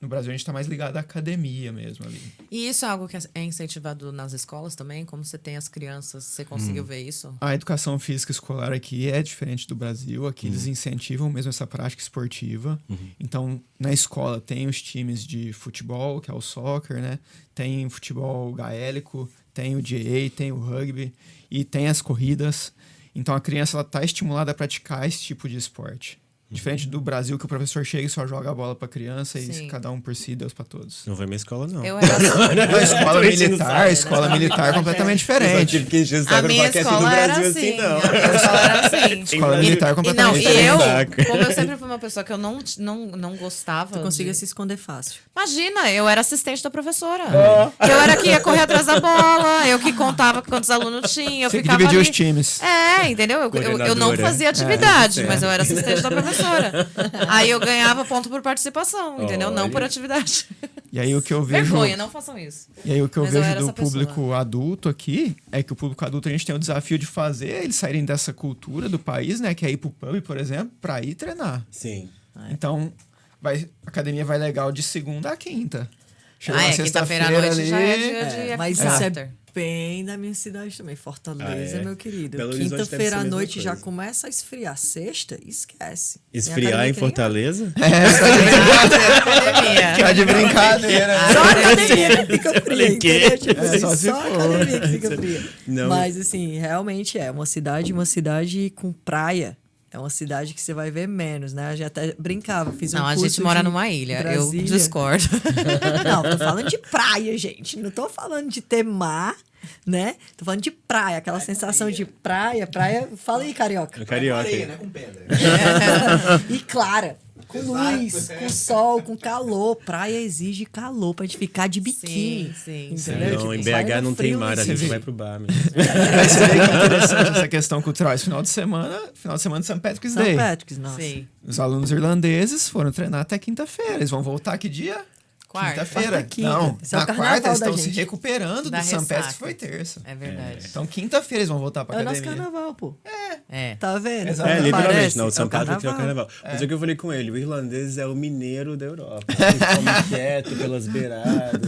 No Brasil, a gente está mais ligado à academia mesmo ali. E isso é algo que é incentivado nas escolas também? Como você tem as crianças, você conseguiu ver isso? A educação física escolar aqui é diferente do Brasil. Aqui eles incentivam mesmo essa prática esportiva. Então, na escola tem os times de futebol, que é o soccer, né? Tem futebol gaélico, tem o GA, tem o rugby e tem as corridas. Então, a criança está estimulada a praticar esse tipo de esporte. Diferente do Brasil, que o professor chega e só joga a bola pra criança e cada um por si, Deus pra todos. Não vai minha escola, não. Eu era assim. A escola militar é completamente diferente. A minha escola era assim. não. A minha escola era assim. Escola militar é completamente E diferente. eu, como eu sempre fui uma pessoa que eu não gostava. Tu conseguia de... se esconder fácil. Imagina, eu era assistente da professora. Eu era que ia correr atrás da bola, eu que contava quantos alunos tinha. Eu Você que ficava dividia ali... os times. Entendeu? Eu não Coordenadora. fazia atividade, mas eu era assistente da professora. Aí eu ganhava ponto por participação, entendeu? Não por atividade. E aí o que eu vejo. Vergonha, não façam isso. E aí o que eu Mas eu vejo era do essa pessoa. público adulto aqui é que o público adulto a gente tem o desafio de fazer eles saírem dessa cultura do país, né? Que é ir pro pub, por exemplo, pra ir treinar. Sim. Então, a academia vai legal de segunda a quinta. Chega na quinta-feira à sexta-feira noite ali, já é dia de Mas after. isso é bem da minha cidade também, Fortaleza, meu querido. Belo Horizonte deve ser Quinta-feira a à mesma noite já coisa. começa a esfriar. Sexta, esquece. Esfriar em Fortaleza? Academia. Tá de brincadeira. Só a academia que fica fria. entendeu? Tipo assim, só se só a for. academia que fica fria. Não. Mas, assim, realmente é uma cidade com praia. É uma cidade que você vai ver menos, né? A gente até brincava, fiz um Não, a curso gente mora de numa ilha. Brasília. Eu discordo. Não, tô falando de praia, gente. Não tô falando de ter mar, né? Tô falando de praia, aquela sensação de praia. Fala aí, carioca. Carioca. Areia, né? Com pedra. E clara. Com luz, com sol, com calor. Praia exige calor pra gente ficar de biquíni. Sim. Entendeu? Não, em Tipo, sai BH no não tem frio, mar, a assim. gente vai pro bar mesmo. Aí você vê que é interessante essa questão cultural. Esse final de semana de St. Patrick's São Day. Patrick's, nossa. Sim. Os alunos irlandeses foram treinar até quinta-feira. Eles vão voltar que dia? quarta? Quinta-feira. Quarta, quinta. Não, Esse é o na carnaval quarta eles da estão se gente. recuperando Da do St. Patrick's, ressaca. que foi terça. É verdade. Então, quinta-feira eles vão voltar pra É o nosso academia. carnaval, pô. É. Tá vendo? Exato. É, literalmente, Parece, não, o é São Patrick é o carnaval. Mas é o que eu falei com ele, o irlandês é o mineiro da Europa. Ele come quieto pelas beiradas.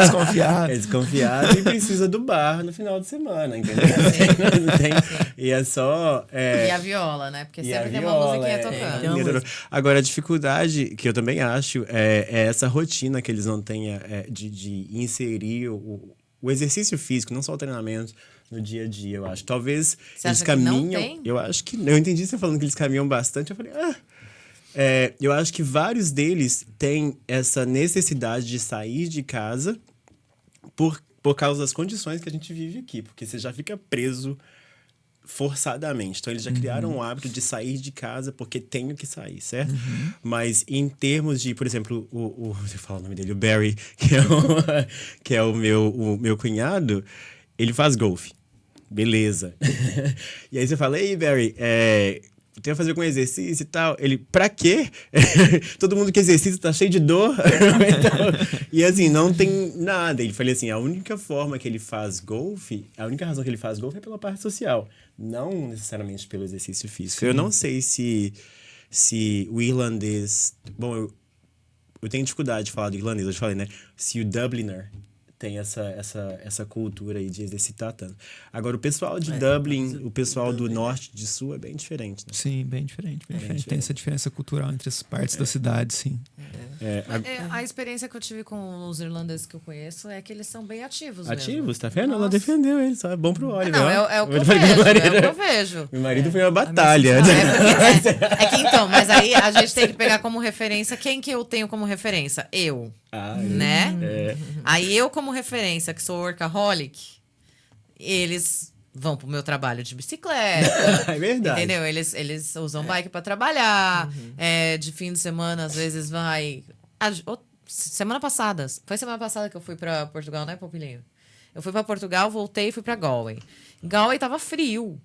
Desconfiado. É desconfiado e precisa do bar no final de semana, entendeu? Não tem- e é só... E a viola, né? Porque E a sempre tem uma viola, musiquinha tocando. Tem uma mineiro. música. Agora, a dificuldade que eu também acho é essa rotina que eles não têm de inserir o exercício físico, não só o treinamento, no dia a dia, eu acho. Talvez Você eles acha que não caminham... tem? Eu acho que... Eu entendi você falando que eles caminham bastante, eu falei... eu acho que vários deles têm essa necessidade de sair de casa por causa das condições que a gente vive aqui. Porque você já fica preso forçadamente. Então, eles já criaram o hábito de sair de casa porque tenho que sair, certo? Mas em termos de, por exemplo, deixa eu falar o nome dele, o Barry, que é o meu cunhado, ele faz golfe. Beleza. E aí você fala, ei, Barry, tem que fazer algum exercício e tal. Ele, pra quê? Todo mundo que exercita tá cheio de dor. Então, e assim, não tem nada. Ele falou assim, a única forma que ele faz golfe, a única razão que ele faz golfe é pela parte social. Não necessariamente pelo exercício físico. Eu não sei se o irlandês... Bom, eu tenho dificuldade de falar do irlandês, eu te falei, né? Se o Dubliner tem essa cultura aí de exercitar tanto. Agora, o pessoal de Dublin, o pessoal do norte e de sul é bem diferente, né? Sim, bem diferente. Tem essa diferença cultural entre as partes da cidade, sim. A experiência que eu tive com os irlandeses que eu conheço é que eles são bem ativos Ativos, mesmo. tá vendo? Ela Nossa. defendeu ele, só é bom pro óleo. Não, né? é o que eu Eu falei vejo, com meu é o marido. que eu vejo. Meu marido foi uma batalha. É que então, mas aí a gente tem que pegar como referência quem que eu tenho como referência? Eu, né? Aí eu como referência, que sou workaholic, eles vão pro meu trabalho de bicicleta. É verdade. Entendeu? Eles usam bike pra trabalhar. De fim de semana, às vezes vai... Semana passada. Foi semana passada que eu fui pra Portugal, né, Popilinho? Eu fui pra Portugal, voltei e fui pra Galway. Galway tava frio.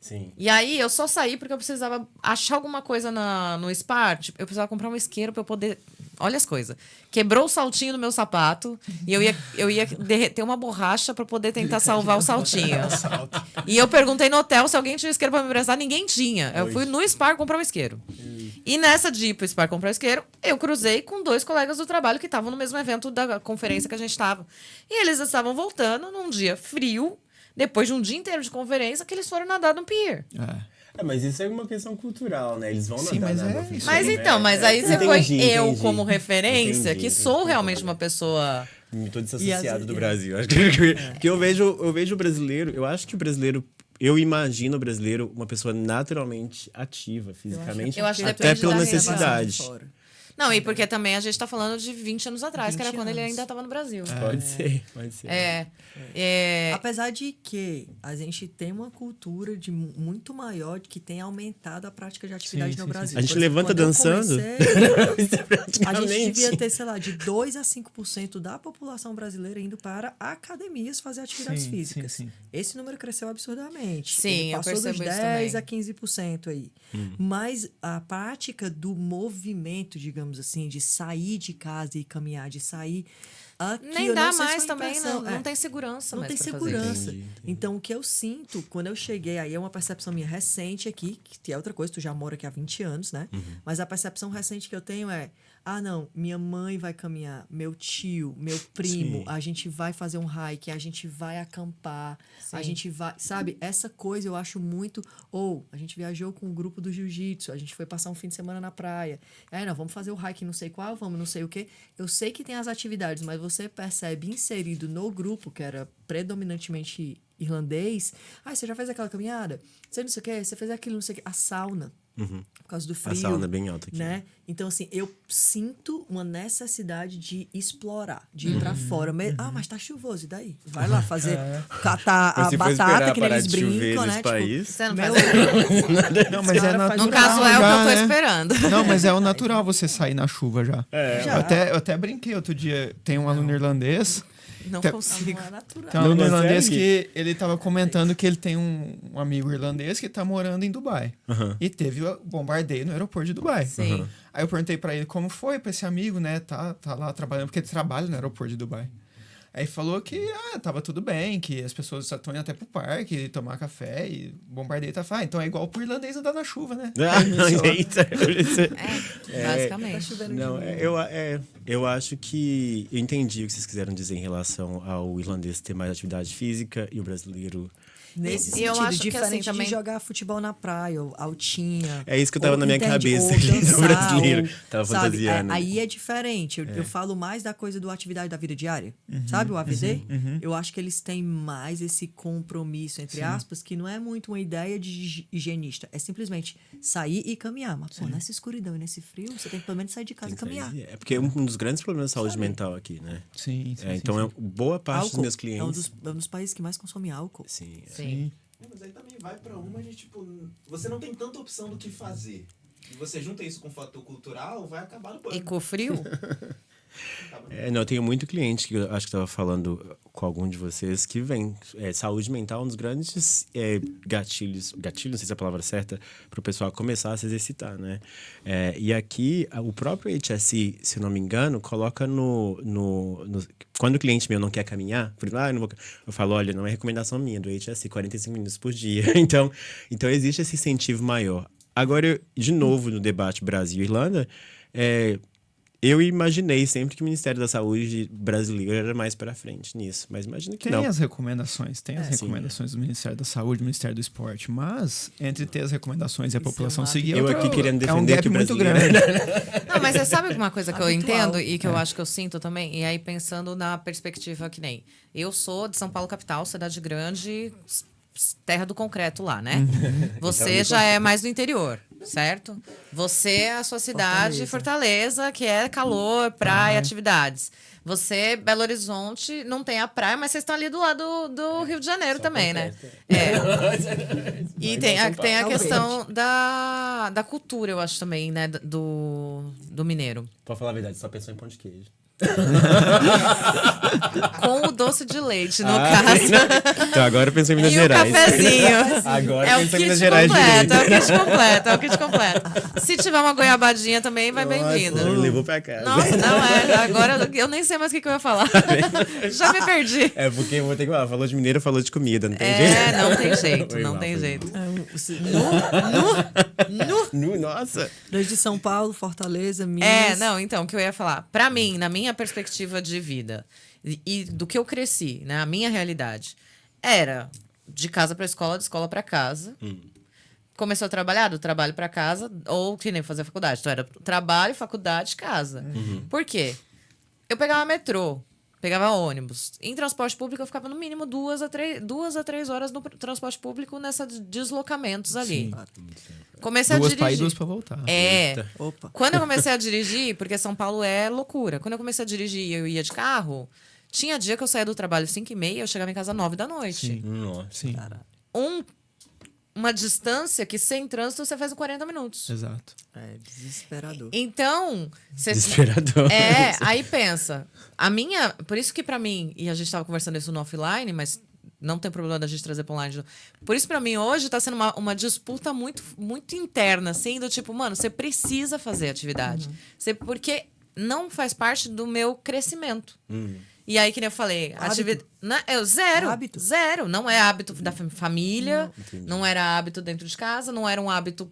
Sim. E aí, eu só saí porque eu precisava achar alguma coisa no Spar. Tipo, eu precisava comprar um isqueiro pra eu poder... Olha as coisas. Quebrou o saltinho do meu sapato e eu ia derreter uma borracha pra poder tentar salvar o saltinho. E eu perguntei no hotel se alguém tinha um isqueiro pra me emprestar. Ninguém tinha. Eu fui no Spar comprar um isqueiro. E nessa de ir pro Spar comprar um isqueiro, eu cruzei com 2 colegas do trabalho que estavam no mesmo evento da conferência que a gente estava. E eles estavam voltando num dia frio, depois de um dia inteiro de conferência, que eles foram nadar no pier. Mas isso é uma questão cultural, né? Eles vão Sim, nadar mas na água é fria, isso. Mas né? então, mas aí você foi eu Entendi. como referência, Entendi, que entendi. sou realmente uma pessoa... Tô desassociado E do as- Brasil. Acho que eu vejo o brasileiro, eu acho que o brasileiro, eu imagino o brasileiro uma pessoa naturalmente ativa fisicamente, Eu acho que até depende pela da necessidade. Não, e porque também a gente tá falando de 20 anos atrás, que 20 era quando ele anos. ainda estava no Brasil. Pode ser. Apesar de que a gente tem uma cultura de muito maior que tem aumentado a prática de atividade no Brasil. A gente Por exemplo, levanta quando eu dançando. comecei, a Praticamente. gente devia ter, sei lá, de 2 a 5% da população brasileira indo para academias fazer atividades Sim, físicas. sim, sim. Esse número cresceu absurdamente. Sim, Ele eu passou dos percebo isso 10 também. a 15% aí. Mas a prática do movimento, digamos assim, de sair de casa e caminhar, de sair... Aqui, Nem eu dá não sei se mais foi também, impressão, não tem segurança não mais tem pra fazer. segurança. Entendi. Então, o que eu sinto quando eu cheguei, aí é uma percepção minha recente aqui, que é outra coisa, tu já mora aqui há 20 anos, né? Mas a percepção recente que eu tenho é, não, minha mãe vai caminhar, meu tio, meu primo, Sim. a gente vai fazer um hike, a gente vai acampar, a Sim. gente vai, sabe? Essa coisa eu acho muito, a gente viajou com o grupo do jiu-jitsu, a gente foi passar um fim de semana na praia. Aí, não, vamos fazer o hike não sei qual, vamos não sei o quê. Eu sei que tem as atividades, mas você percebe inserido no grupo, que era predominantemente irlandês, você já fez aquela caminhada? Você não sei o quê, você fez aquilo, não sei o quê. A sauna, por causa do frio. A sauna é bem alta aqui. Né? Então, assim, eu sinto uma necessidade de explorar, de ir pra fora. Mas tá chuvoso, e daí? Vai lá fazer, catar a Você foi batata, esperar que nem parar eles de chover brincam, nesse né? país? Você não Meu- faz... Não, mas é cara faz natural. No caso, é o que eu já, tô né? esperando. Não, mas é o natural você sair na chuva já. Já. Eu até brinquei outro dia. Tem um aluno irlandês Não Tá- consigo. Não é natural. Tem um amigo Não irlandês consegue? que ele tava comentando que ele tem um amigo irlandês que tá morando em Dubai. E teve o bombardeio no aeroporto de Dubai. Sim. Aí eu perguntei pra ele como foi pra esse amigo, né? Tá lá trabalhando, porque ele trabalha no aeroporto de Dubai. Aí falou que tava tudo bem, que as pessoas só estão indo até pro parque tomar café e bombardeio tá fácil. Então é igual pro irlandês andar na chuva, né? Eita. Basicamente. Tá chovendo Não, de novo. eu acho que eu entendi o que vocês quiseram dizer em relação ao irlandês ter mais atividade física e o brasileiro. Nesse E eu sentido, acho que, diferente assim, também- de jogar futebol na praia, ou altinha. É isso que eu tava ou na minha entende, cabeça ou ali do dançar, brasileiro. ou, Tava sabe, fantasiando. aí é diferente. Eu falo mais da coisa do atividade da vida diária. Sabe o AVD? Eu acho que eles têm mais esse compromisso, entre aspas, que não é muito uma ideia de higienista. É simplesmente sair e caminhar. Mas, pô, nessa escuridão e nesse frio, você tem que pelo menos sair de casa e caminhar. É porque um dos grandes problemas da saúde mental aqui, né? Sim, Então, boa parte dos meus clientes. É um dos países que mais consome álcool. Sim, Sim. Mas aí também vai pra uma de tipo, você não tem tanta opção do que fazer. E você junta isso com o fator cultural, vai acabar no E banco. com o frio? Não, eu tenho muito cliente que eu acho que estava falando com algum de vocês que vem. Saúde mental é um dos grandes gatilhos, não sei se é a palavra certa, para o pessoal começar a se exercitar, né? E aqui, o próprio HSI, se eu não me engano, coloca quando o cliente meu não quer caminhar, por exemplo, eu falo, olha, não é recomendação minha do HSI, 45 minutos por dia. Então existe esse incentivo maior. Agora, de novo, no debate Brasil-Irlanda, eu imaginei sempre que o Ministério da Saúde brasileiro era mais para frente nisso, mas imagino que Tem não. as recomendações, sim. do Ministério da Saúde, do Ministério do Esporte, mas entre ter as recomendações e a população um seguir, Eu aqui querendo é um defender gap que o muito brasileiro- grande. Não, mas você sabe uma coisa que eu Habitual. entendo e que eu acho que eu sinto também? E aí, pensando na perspectiva que nem... Eu sou de São Paulo, capital, cidade grande, terra do concreto lá, né? Você já é mais do interior, certo? Você, a sua cidade, Fortaleza, que é calor, praia, atividades. Você, Belo Horizonte, não tem a praia, mas vocês estão ali do lado do Rio de Janeiro também, né? E tem a questão da cultura, eu acho também, né? Do mineiro. Pra falar a verdade, só pensou em pão de queijo. Com o doce de leite, no caso. Então agora eu penso em Minas E Gerais. o cafezinho. Agora É o pensa em kit Minas Gerais completo, direito. é o kit completo, é o kit completo. Se tiver uma goiabadinha também, vai bem-vinda. Nossa, me levou pra casa. Nossa, não é. Agora eu nem sei mais o que eu ia falar. Já me perdi. É porque eu vou ter que falar, falou de mineiro, falou de comida, não tem jeito. Não tem jeito, Foi não mal, tem foi jeito. Nossa. Desde São Paulo, Fortaleza, Minas. Então, o que eu ia falar. Pra mim, na minha perspectiva de vida e do que eu cresci, né, a minha realidade, era de casa pra escola, de escola pra casa. Começou a trabalhar, do trabalho pra casa, ou que nem fazer faculdade. Então, era trabalho, faculdade, casa. Por quê? Eu pegava metrô, pegava ônibus. Em transporte público, eu ficava no mínimo 2 a 3 horas no transporte público nesses deslocamentos ali. Comecei Duas a pra ir, dirigir. duas pra voltar. Opa. Quando eu comecei a dirigir, porque São Paulo é loucura. Quando eu comecei a dirigir e eu ia de carro, tinha dia que eu saía do trabalho 5h30 e eu chegava em casa 9 da noite. Nossa. Sim, Uma distância que sem trânsito você faz em 40 minutos. exato. É desesperador. Então, você... Desesperador. Aí pensa. Por isso que pra mim, e a gente tava conversando isso no offline, mas não tem problema da gente trazer pra online. Por isso, pra mim, hoje tá sendo uma disputa muito, muito interna, assim, do tipo, mano, você precisa fazer atividade. Porque não faz parte do meu crescimento. E aí, que nem eu falei, atividade. Zero. Hábito. Zero. Não é hábito da família, não era hábito dentro de casa, não era um hábito.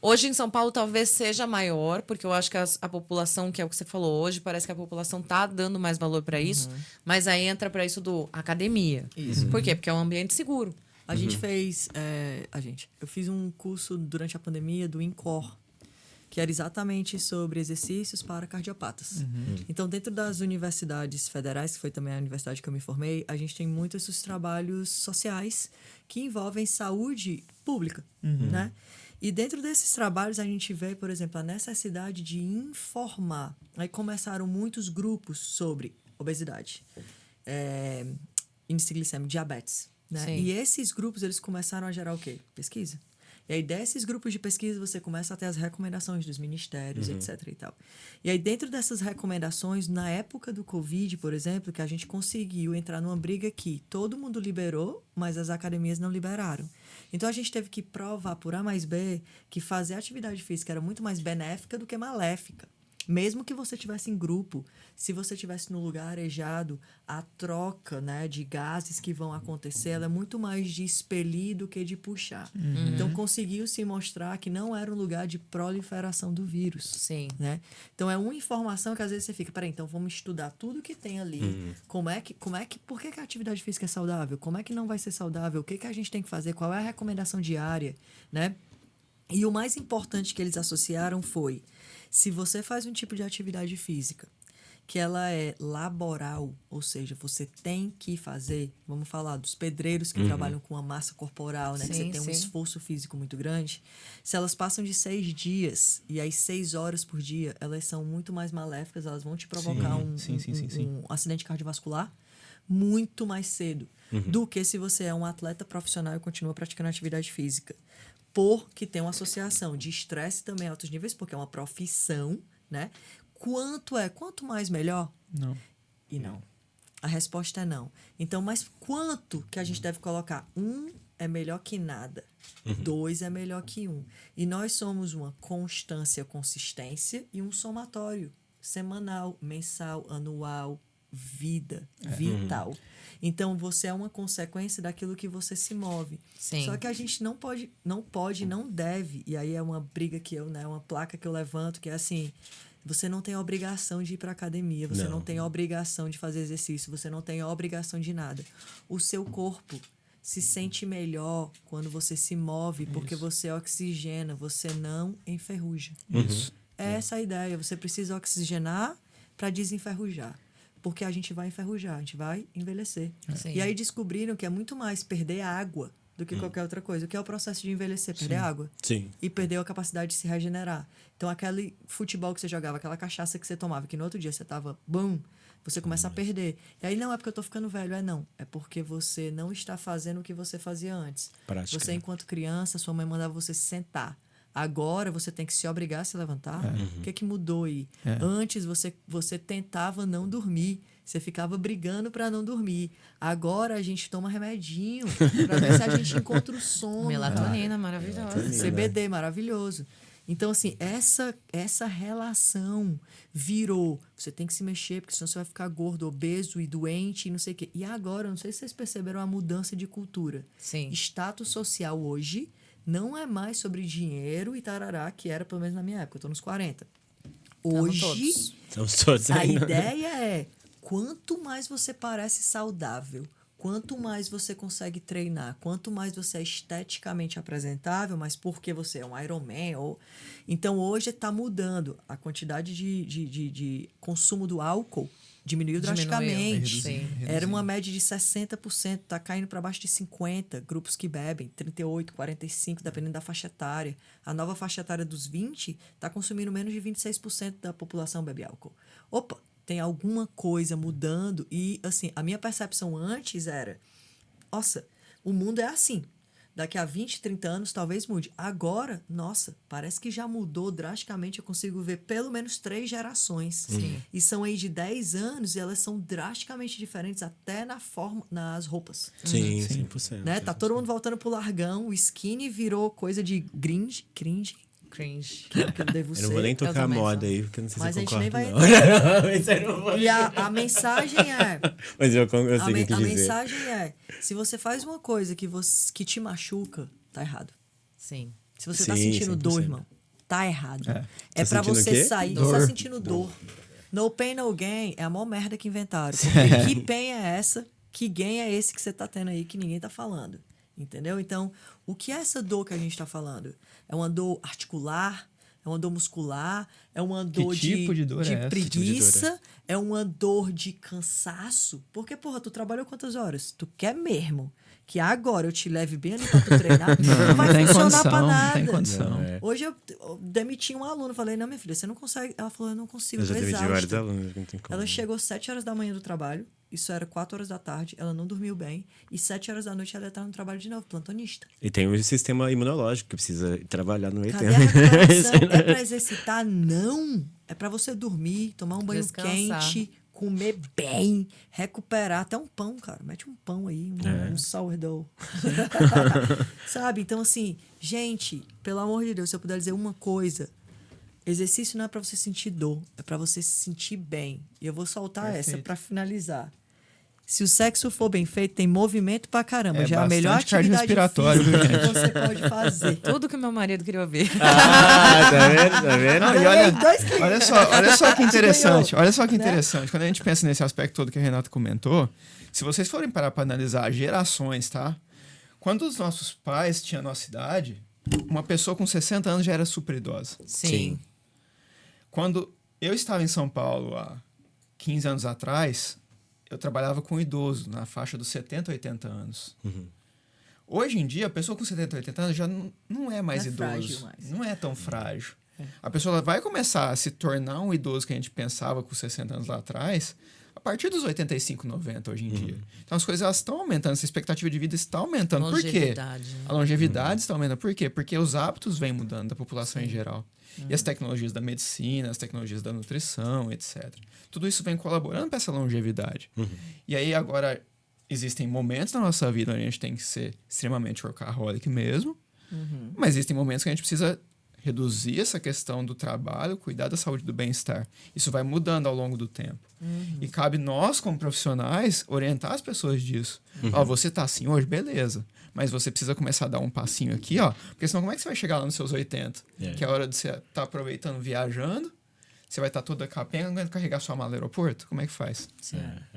Hoje em São Paulo talvez seja maior, porque eu acho que a população, que é o que você falou hoje, parece que a população tá dando mais valor para isso, mas aí entra para isso do academia. Isso. Por quê? Porque é um ambiente seguro. A gente fez... eu fiz um curso durante a pandemia do INCOR, que era exatamente sobre exercícios para cardiopatas. Então, dentro das universidades federais, que foi também a universidade que eu me formei, a gente tem muitos esses trabalhos sociais que envolvem saúde pública, né? E dentro desses trabalhos, a gente vê, por exemplo, a necessidade de informar. Aí começaram muitos grupos sobre obesidade, índice glicêmico, diabetes, né? Sim. E esses grupos, eles começaram a gerar o quê? Pesquisa. E aí, desses grupos de pesquisa, você começa a ter as recomendações dos ministérios, etc. e tal. E aí, dentro dessas recomendações, na época do Covid, por exemplo, que a gente conseguiu entrar numa briga que todo mundo liberou, mas as academias não liberaram. Então, a gente teve que provar por A mais B que fazer atividade física era muito mais benéfica do que maléfica. Mesmo que você estivesse em grupo, se você estivesse no lugar arejado, a troca, né, de gases que vão acontecer, ela é muito mais de expelir do que de puxar. Então, conseguiu se mostrar que não era um lugar de proliferação do vírus. Sim. Né? Então, é uma informação que às vezes você fica, peraí, então vamos estudar tudo que tem ali. Por que a atividade física é saudável? Como é que não vai ser saudável? O que a gente tem que fazer? Qual é a recomendação diária? Né? E o mais importante que eles associaram foi, se você faz um tipo de atividade física que ela é laboral, ou seja, você tem que fazer, vamos falar dos pedreiros que trabalham com a massa corporal, né? Que você tem um esforço físico muito grande. Se elas passam de 6 dias, e aí 6 horas por dia, elas são muito mais maléficas, elas vão te provocar um acidente cardiovascular muito mais cedo do que se você é um atleta profissional e continua praticando atividade física. Porque tem uma associação de estresse também a altos níveis, porque é uma profissão, né? Quanto mais melhor? Não. E não. A resposta é não. Então, mas quanto que a gente deve colocar? 1 é melhor que nada. 2 é melhor que 1. E nós somos uma constância, consistência e um somatório semanal, mensal, anual, vital. Então, você é uma consequência daquilo que você se move. Sim. Só que a gente não deve, e aí é uma briga que uma placa que eu levanto, que é assim, você não tem a obrigação de ir para academia, você não tem a obrigação de fazer exercício, você não tem a obrigação de nada. O seu corpo se sente melhor quando você se move, porque você oxigena, você não enferruja. Isso. É essa a ideia, você precisa oxigenar para desenferrujar. Porque a gente vai enferrujar, a gente vai envelhecer. Sim. E aí descobriram que é muito mais perder água do que qualquer outra coisa. O que é o processo de envelhecer? Perder água. Sim. E perder a capacidade de se regenerar. Então, aquele futebol que você jogava, aquela cachaça que você tomava, que no outro dia você tava, você começa a perder. E aí não é porque eu tô ficando velho, não. É porque você não está fazendo o que você fazia antes. Prática. Você, enquanto criança, sua mãe mandava você se sentar. Agora você tem que se obrigar a se levantar. O que mudou aí? Antes você tentava não dormir. Você ficava brigando para não dormir. Agora a gente toma remedinho para ver se a gente encontra o sono. Melatonina, maravilhosa. CBD, maravilhoso. Então, assim, essa relação virou. Você tem que se mexer, porque senão você vai ficar gordo, obeso e doente e não sei o quê. E agora, não sei se vocês perceberam a mudança de cultura. Sim. Status social hoje não é mais sobre dinheiro e tarará, que era pelo menos na minha época. Eu tô nos 40. Hoje, Estamos todos a aí. ideia é quanto mais você parece saudável, quanto mais você consegue treinar, quanto mais você é esteticamente apresentável, mas porque você é um Iron Man. Então, hoje está mudando. A quantidade de consumo do álcool diminuiu drasticamente. Sim. Era uma média de 60%, está caindo para baixo de 50%. Grupos que bebem, 38%, 45%, dependendo da faixa etária. A nova faixa etária dos 20% está consumindo menos de 26% da população bebe álcool. Opa! Tem alguma coisa mudando e, assim, a minha percepção antes era, nossa, o mundo é assim. Daqui a 20, 30 anos talvez mude. Agora, nossa, parece que já mudou drasticamente. Eu consigo ver pelo menos 3 gerações. Sim. E são aí de 10 anos e elas são drasticamente diferentes até na forma, nas roupas. Sim, 100%. Né? Tá todo mundo voltando pro largão. O skinny virou coisa de cringe, Cringe. que eu devo Eu não vou nem ser. tocar a também moda sou. aí, porque eu não sei Mas se a eu gente nem concordo, vai não. Mas eu não vou. E a mensagem é... Mas eu sei o que A quis dizer. mensagem é, se você faz uma coisa que te machuca, tá errado. Sim. Se você tá Sim, sentindo 100%. dor, irmão, tá errado. É Tá pra sentindo o você quê? sair. Dor. Você tá sentindo dor. No pain, no gain é a maior merda que inventaram. Porque que pain é essa? Que gain é esse que você tá tendo aí que ninguém tá falando? Entendeu? Então, o que é essa dor que a gente tá falando? É uma dor articular? É uma dor muscular? É uma dor tipo de dor é essa? preguiça? É uma dor de cansaço? Porque, porra, tu trabalhou quantas horas? Tu quer mesmo que agora eu te leve bem ali pra tu treinar? Não vai tem funcionar condição, pra não nada. tem condição. Não, é. Hoje eu demiti um aluno. Falei, não, minha filha, você não consegue. Ela falou, eu não consigo, Eu já tô demiti exausta. vários alunos, não tem como. Ela chegou 7 horas da manhã do trabalho, isso era 4 horas da tarde, ela não dormiu bem, e 7 horas da noite ela ia estar no trabalho de novo, plantonista. E tem o sistema imunológico que precisa trabalhar no meio Cadê tempo. a recuperação? É pra exercitar? Não! É pra você dormir, tomar um banho Descansar. quente, comer bem, recuperar. Até um pão, cara. Mete um pão aí, um sourdough. Sabe? Então, assim, gente, pelo amor de Deus, se eu puder dizer uma coisa, exercício não é pra você sentir dor, é pra você se sentir bem. E eu vou soltar essa pra finalizar. Se o sexo for bem feito, tem movimento pra caramba. É Já é a melhor bastante atividade cardiorrespiratório, física viu, que você pode fazer. Tudo que meu marido queria ouvir. Ah, tá vendo? Tá vendo? Não, e olha só que interessante. Olha só que Né? interessante. Quando a gente pensa nesse aspecto todo que a Renata comentou, se vocês forem parar para analisar gerações, tá? Quando os nossos pais tinham a nossa idade, uma pessoa com 60 anos já era super idosa. Sim. Quando eu estava em São Paulo há 15 anos atrás, eu trabalhava com idoso, na faixa dos 70, 80 anos. Hoje em dia, a pessoa com 70, 80 anos já não é mais Não é idoso. frágil mais. Não é tão frágil. A pessoa ela vai começar a se tornar um idoso que a gente pensava com 60 anos lá atrás a partir dos 85, 90 hoje em dia. Então as coisas elas estão aumentando, essa expectativa de vida está aumentando. Por quê? Longevidade, né? A longevidade está aumentando. Por quê? Porque os hábitos vêm mudando da população em geral. E as tecnologias da medicina, as tecnologias da nutrição, etc. Tudo isso vem colaborando para essa longevidade. E aí agora existem momentos na nossa vida onde a gente tem que ser extremamente workaholic mesmo, mas existem momentos que a gente precisa reduzir essa questão do trabalho, cuidar da saúde e do bem-estar. Isso vai mudando ao longo do tempo. E cabe nós, como profissionais, orientar as pessoas disso. Ó, você tá assim hoje, beleza. Mas você precisa começar a dar um passinho aqui, ó. Porque senão como é que você vai chegar lá nos seus 80? Que é a hora de você estar aproveitando, viajando. Você vai estar toda capenga, aguenta carregar sua mala no aeroporto? Como é que faz?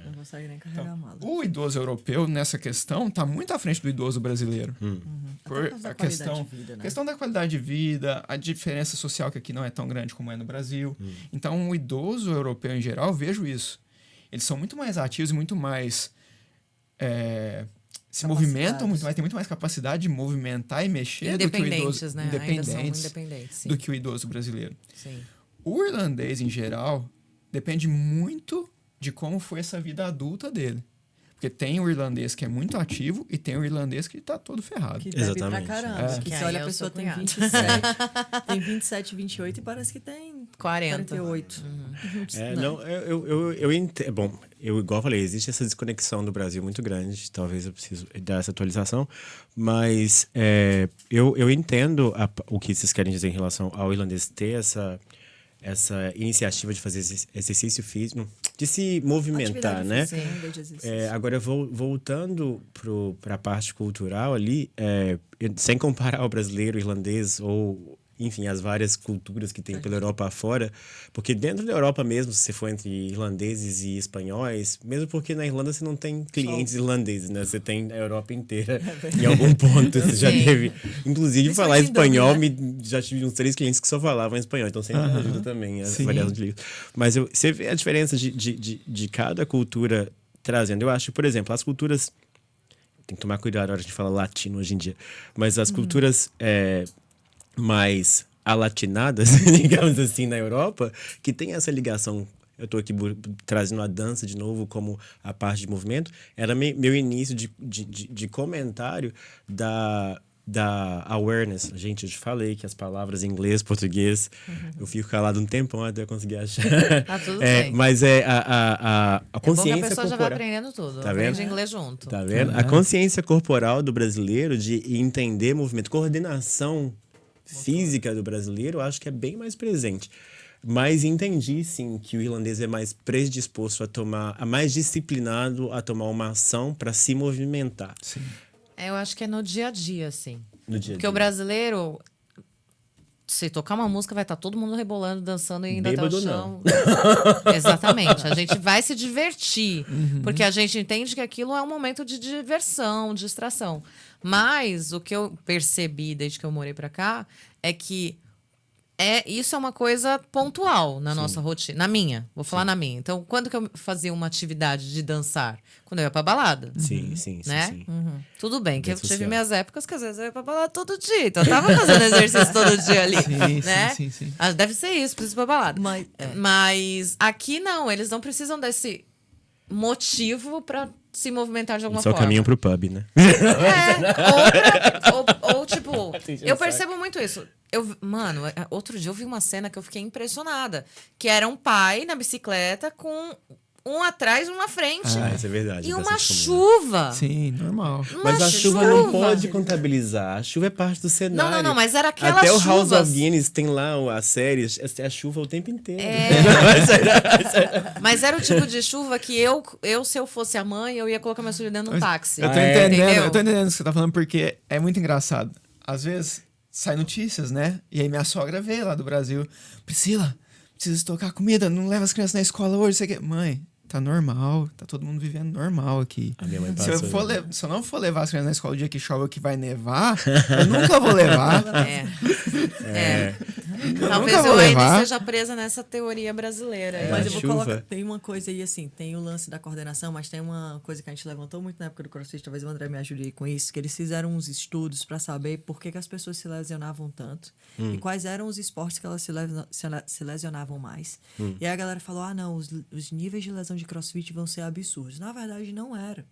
Não consegue nem carregar a mala. O idoso europeu, nessa questão, está muito à frente do idoso brasileiro. Por Até por causa da a qualidade questão, de vida, né? questão da qualidade de vida, a diferença social que aqui não é tão grande como é no Brasil. Então, o idoso europeu, em geral, eu vejo isso. Eles são muito mais ativos e muito mais... se movimentam muito mais, tem muito mais capacidade de movimentar e mexer do que o idoso... Independentes, né? Ainda são independentes, sim. do que o idoso brasileiro. Sim. O irlandês, em geral, depende muito de como foi essa vida adulta dele. Porque tem o irlandês que é muito ativo e tem o irlandês que tá todo ferrado. Que bebe Exatamente. pra caramba. É. Que Que você aí olha é a o pessoa seu tem cunhado. 27, 28 e parece que tem 40. 48. Eu entendo. Bom, igual eu falei, existe essa desconexão do Brasil muito grande. Talvez eu preciso dar essa atualização. Mas eu entendo o que vocês querem dizer em relação ao irlandês ter essa iniciativa de fazer exercício físico, de se movimentar, Atividade né? física, né, de exercício. Agora, voltando para a parte cultural ali, sem comparar o brasileiro, o irlandês ou, enfim, as várias culturas que tem pela Europa afora, porque dentro da Europa mesmo, se você for entre irlandeses e espanhóis, mesmo porque na Irlanda você não tem clientes irlandeses, né? Você tem a Europa inteira. Em algum ponto você já Sim. teve... Inclusive, falar Principalmente em espanhol, Dublin, já tive uns 3 clientes que só falavam espanhol, então sempre ajuda também a Sim. variação de línguas. Mas você vê a diferença de cada cultura trazendo. Eu acho, por exemplo, as culturas... Tem que tomar cuidado na hora de falar latino hoje em dia. Mas as culturas mais alatinadas, digamos assim, na Europa, que tem essa ligação. Eu estou aqui trazendo a dança de novo como a parte de movimento. Era meu início de comentário da awareness. Gente, eu te falei que as palavras em inglês, português, eu fico calado um tempão até eu conseguir achar. Tá tudo bem. Mas a É bom que consciência a pessoa já vai corporal. aprendendo tudo. Tá Aprende vendo? inglês junto. Tá vendo? A consciência corporal do brasileiro de entender movimento, coordenação física do brasileiro, eu acho que é bem mais presente. Mas entendi, sim, que o irlandês é mais predisposto mais disciplinado a tomar uma ação para se movimentar. Sim. Eu acho que é no dia a dia, assim. No dia a Porque dia. o brasileiro, se tocar uma música, vai estar todo mundo rebolando, dançando e indo até o Bêbado, chão. Exatamente. A gente vai se divertir. Porque a gente entende que aquilo é um momento de diversão, de distração. Mas o que eu percebi desde que eu morei pra cá é que isso é uma coisa pontual na nossa rotina. Na minha. Vou falar na minha. Então, quando que eu fazia uma atividade de dançar? Quando eu ia pra balada. Sim, sim, Né? sim. Tudo bem, que eu Bem tive social. minhas épocas que às vezes eu ia pra balada todo dia. Então eu tava fazendo exercício todo dia ali. Sim, né? sim. Ah, deve ser isso, preciso ir pra balada. Mas, Mas aqui não, eles não precisam desse motivo pra se movimentar de alguma Só forma. caminho pro pub, né? Ou tipo, eu percebo muito isso. Mano, outro dia eu vi uma cena que eu fiquei impressionada. Que era um pai na bicicleta com um atrás e um na frente. Ah, isso é verdade. E é uma bastante comum. chuva. Sim, normal. Mas Uma a chuva não pode contabilizar. A chuva é parte do cenário. Não, mas era aquelas Até o House chuvas. of Guinness tem lá a série, a chuva o tempo inteiro. Mas era o tipo de chuva que se eu fosse a mãe, eu ia colocar minha filha dentro de um táxi. Eu tô entendendo, Entendeu? eu tô entendendo o que você tá falando, porque é muito engraçado. Às vezes, sai notícias, né? E aí minha sogra veio lá do Brasil. Priscila, precisa estocar comida, não leva as crianças na escola hoje, você quer... Mãe, tá normal, tá todo mundo vivendo normal aqui. A minha mãe Se eu, passou, né? se eu não for levar as crianças na escola o dia que chove ou que vai nevar, eu nunca vou levar. Talvez nunca vou eu ainda levar. esteja presa nessa teoria brasileira. aí. Mas a eu vou chuva. colocar. Tem uma coisa aí, assim, tem o lance da coordenação, mas tem uma coisa que a gente levantou muito na época do CrossFit, talvez o André me ajude aí com isso, que eles fizeram uns estudos para saber por que as pessoas se lesionavam tanto e quais eram os esportes que elas se lesionavam mais. E aí a galera falou: ah, não, os níveis de lesão de CrossFit vão ser absurdos. Na verdade, não era.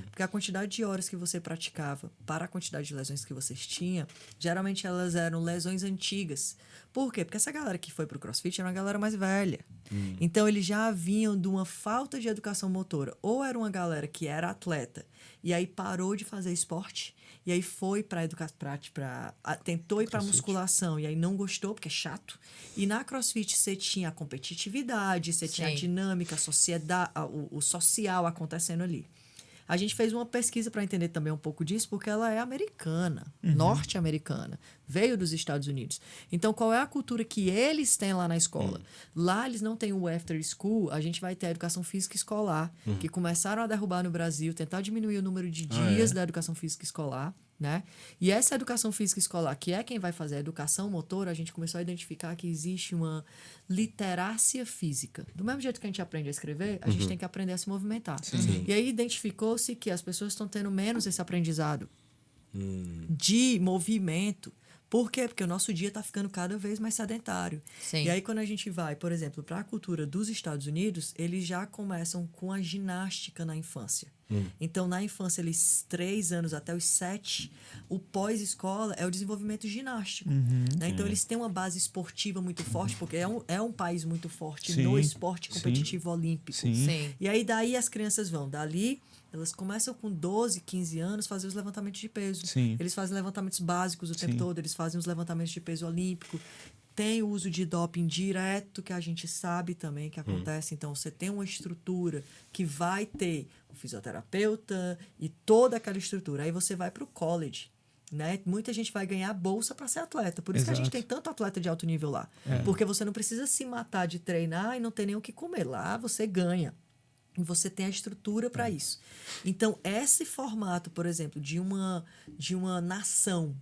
Porque a quantidade de horas que você praticava para a quantidade de lesões que vocês tinham, geralmente elas eram lesões antigas. Por quê? Porque essa galera que foi pro CrossFit era uma galera mais velha. Então, eles já vinham de uma falta de educação motora. Ou era uma galera que era atleta e aí parou de fazer esporte e aí foi para tentou ir para musculação e aí não gostou porque é chato. E na CrossFit você tinha a competitividade, você tinha a Sim. dinâmica, a sociedade, o social acontecendo ali. A gente fez uma pesquisa para entender também um pouco disso, porque ela é americana, norte-americana, veio dos Estados Unidos. Então, qual é a cultura que eles têm lá na escola? Lá eles não têm o after school, a gente vai ter a educação física escolar, que começaram a derrubar no Brasil, tentar diminuir o número de dias da educação física escolar, né? E essa educação física escolar, que é quem vai fazer a educação motora, a gente começou a identificar que existe uma literácia física. Do mesmo jeito que a gente aprende a escrever, a gente tem que aprender a se movimentar. E aí identificou-se que as pessoas estão tendo menos esse aprendizado de movimento. Por quê? Porque o nosso dia está ficando cada vez mais sedentário. Sim. E aí, quando a gente vai, por exemplo, para a cultura dos Estados Unidos, eles já começam com a ginástica na infância. Então, na infância, eles 3 anos até os 7, o pós-escola é o desenvolvimento ginástico. Né? Então, eles têm uma base esportiva muito forte, porque é um país muito forte Sim, no esporte sim. competitivo olímpico. Sim. Sim. E aí, daí as crianças vão. Dali, elas começam com 12, 15 anos fazer os levantamentos de peso. Sim. Eles fazem levantamentos básicos o tempo Sim. todo, eles fazem os levantamentos de peso olímpico. Tem o uso de doping direto, que a gente sabe também que acontece. Então, você tem uma estrutura que vai ter o fisioterapeuta e toda aquela estrutura. Aí você vai para o college. Né? Muita gente vai ganhar bolsa para ser atleta. Por isso que a gente Exato. tem tanto atleta de alto nível lá. Porque você não precisa se matar de treinar e não ter nem o que comer. Lá você ganha. E você tem a estrutura para isso. Então, esse formato, por exemplo, de uma nação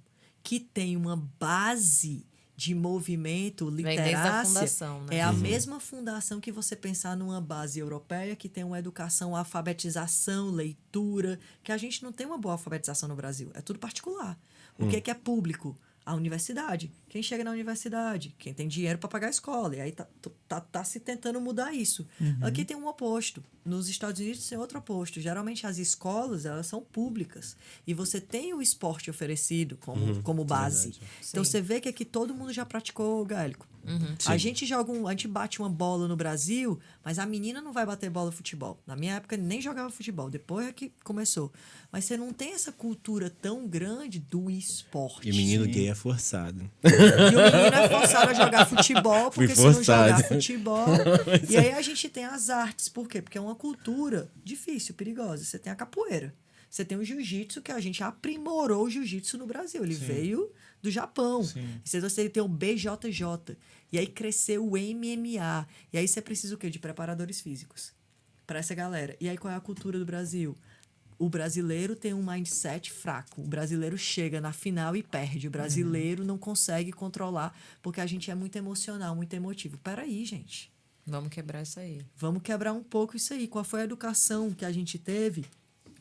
que tem uma base de movimento, Vem desde a literácia, fundação, né? é a mesma fundação que você pensar numa base europeia que tem uma educação, alfabetização, leitura, que a gente não tem uma boa alfabetização no Brasil. É tudo particular. O que é público? A universidade. Quem chega na universidade? Quem tem dinheiro para pagar a escola. E aí tá se tentando mudar isso. Aqui tem um oposto. Nos Estados Unidos tem outro oposto. Geralmente as escolas, elas são públicas. E você tem o esporte oferecido como base. verdade. Então Sim. você vê que aqui todo mundo já praticou o gaélico. A gente a gente bate uma bola no Brasil, mas a menina não vai bater bola no futebol. Na minha época nem jogava futebol, depois é que começou. Mas você não tem essa cultura tão grande do esporte. E o menino gay é forçado. E o menino é forçado a jogar futebol, Fui porque se não forçado. jogar futebol. E aí a gente tem as artes. Por quê? Porque é uma cultura difícil, perigosa. Você tem a capoeira. Você tem o jiu-jitsu, que a gente aprimorou o jiu-jitsu no Brasil. Ele veio do Japão. E você tem o BJJ. E aí cresceu o MMA. E aí você precisa o quê? De preparadores físicos. Para essa galera. E aí qual é a cultura do Brasil? O brasileiro tem um mindset fraco. O brasileiro chega na final e perde. O brasileiro não consegue controlar, porque a gente é muito emocional, muito emotivo. Peraí, gente. Vamos quebrar isso aí. Vamos quebrar um pouco isso aí. Qual foi a educação que a gente teve?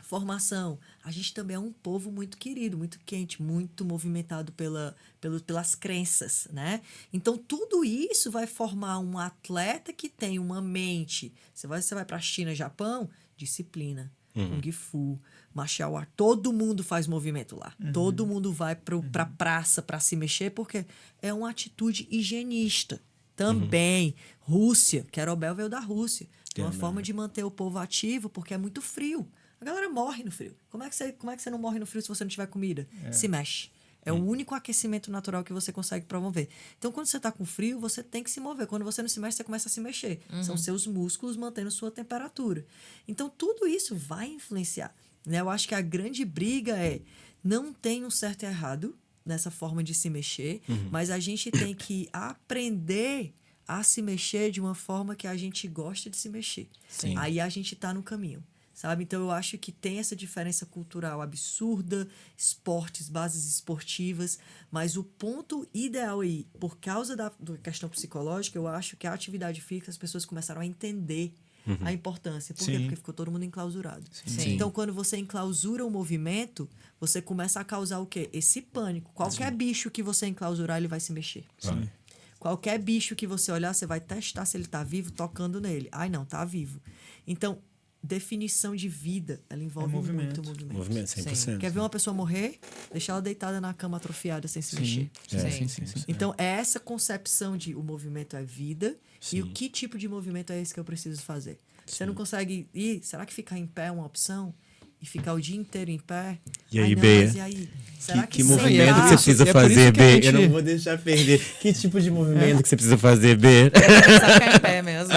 Formação. A gente também é um povo muito querido, muito quente, muito movimentado pelas crenças, né? Então, tudo isso vai formar um atleta que tem uma mente. Você vai para a China, Japão, disciplina, Kung Fu, martial art. Todo mundo faz movimento lá. Todo mundo vai pra praça pra se mexer porque é uma atitude higienista. Também. Rússia. Kettlebell veio da Rússia. Uma forma de manter o povo ativo porque é muito frio. A galera morre no frio. Como é que você não morre no frio se você não tiver comida? Se mexe. É o único aquecimento natural que você consegue promover. Então, quando você está com frio, você tem que se mover. Quando você não se mexe, você começa a se mexer. São seus músculos mantendo sua temperatura. Então, tudo isso vai influenciar. Né? Eu acho que a grande briga não tem um certo e errado nessa forma de se mexer, mas a gente tem que aprender a se mexer de uma forma que a gente gosta de se mexer. Sim. Aí a gente está no caminho. Sabe? Então, eu acho que tem essa diferença cultural absurda, esportes, bases esportivas, mas o ponto ideal aí, por causa da questão psicológica, eu acho que a atividade física, as pessoas começaram a entender a importância. Por quê? Porque ficou todo mundo enclausurado. Sim. Então, quando você enclausura o movimento, você começa a causar o quê? Esse pânico. Qualquer bicho que você enclausurar, ele vai se mexer. Sim. Qualquer bicho que você olhar, você vai testar se ele está vivo, tocando nele. Ai, não, está vivo. Então, definição de vida, ela envolve muito movimento. Movimento, 100%. Quer ver uma pessoa morrer? Deixar ela deitada na cama atrofiada sem se mexer. Sim. Então, é essa concepção de o movimento é vida e o que tipo de movimento é esse que eu preciso fazer. Você não consegue ir... Será que ficar em pé é uma opção? E ficar o dia inteiro em pé? E aí, não, Bea? mas e aí? Será Que sentar- movimento que você precisa E é por isso fazer, que a B? gente- Eu não vou deixar perder. Que tipo de movimento que você precisa fazer, B? Só ficar em pé mesmo.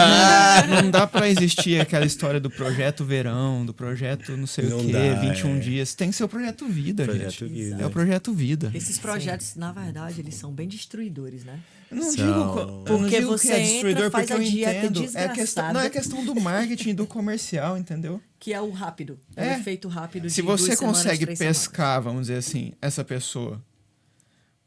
Não dá pra existir aquela história do projeto verão, do projeto não sei Não o quê, dá, 21 é. dias. Tem que ser o projeto vida, Projeto gente. vida. É o projeto vida. Esses projetos, na verdade, eles são bem destruidores, né? Eu não São- digo, eu não Porque digo você que é entra, destruidor, faz porque a eu dieta entendo. desgraçada. Não é questão do marketing, do comercial, entendeu? Que é o rápido. É o É. efeito rápido de Se você 2 semanas, consegue 3 semanas. pescar, vamos dizer assim, essa pessoa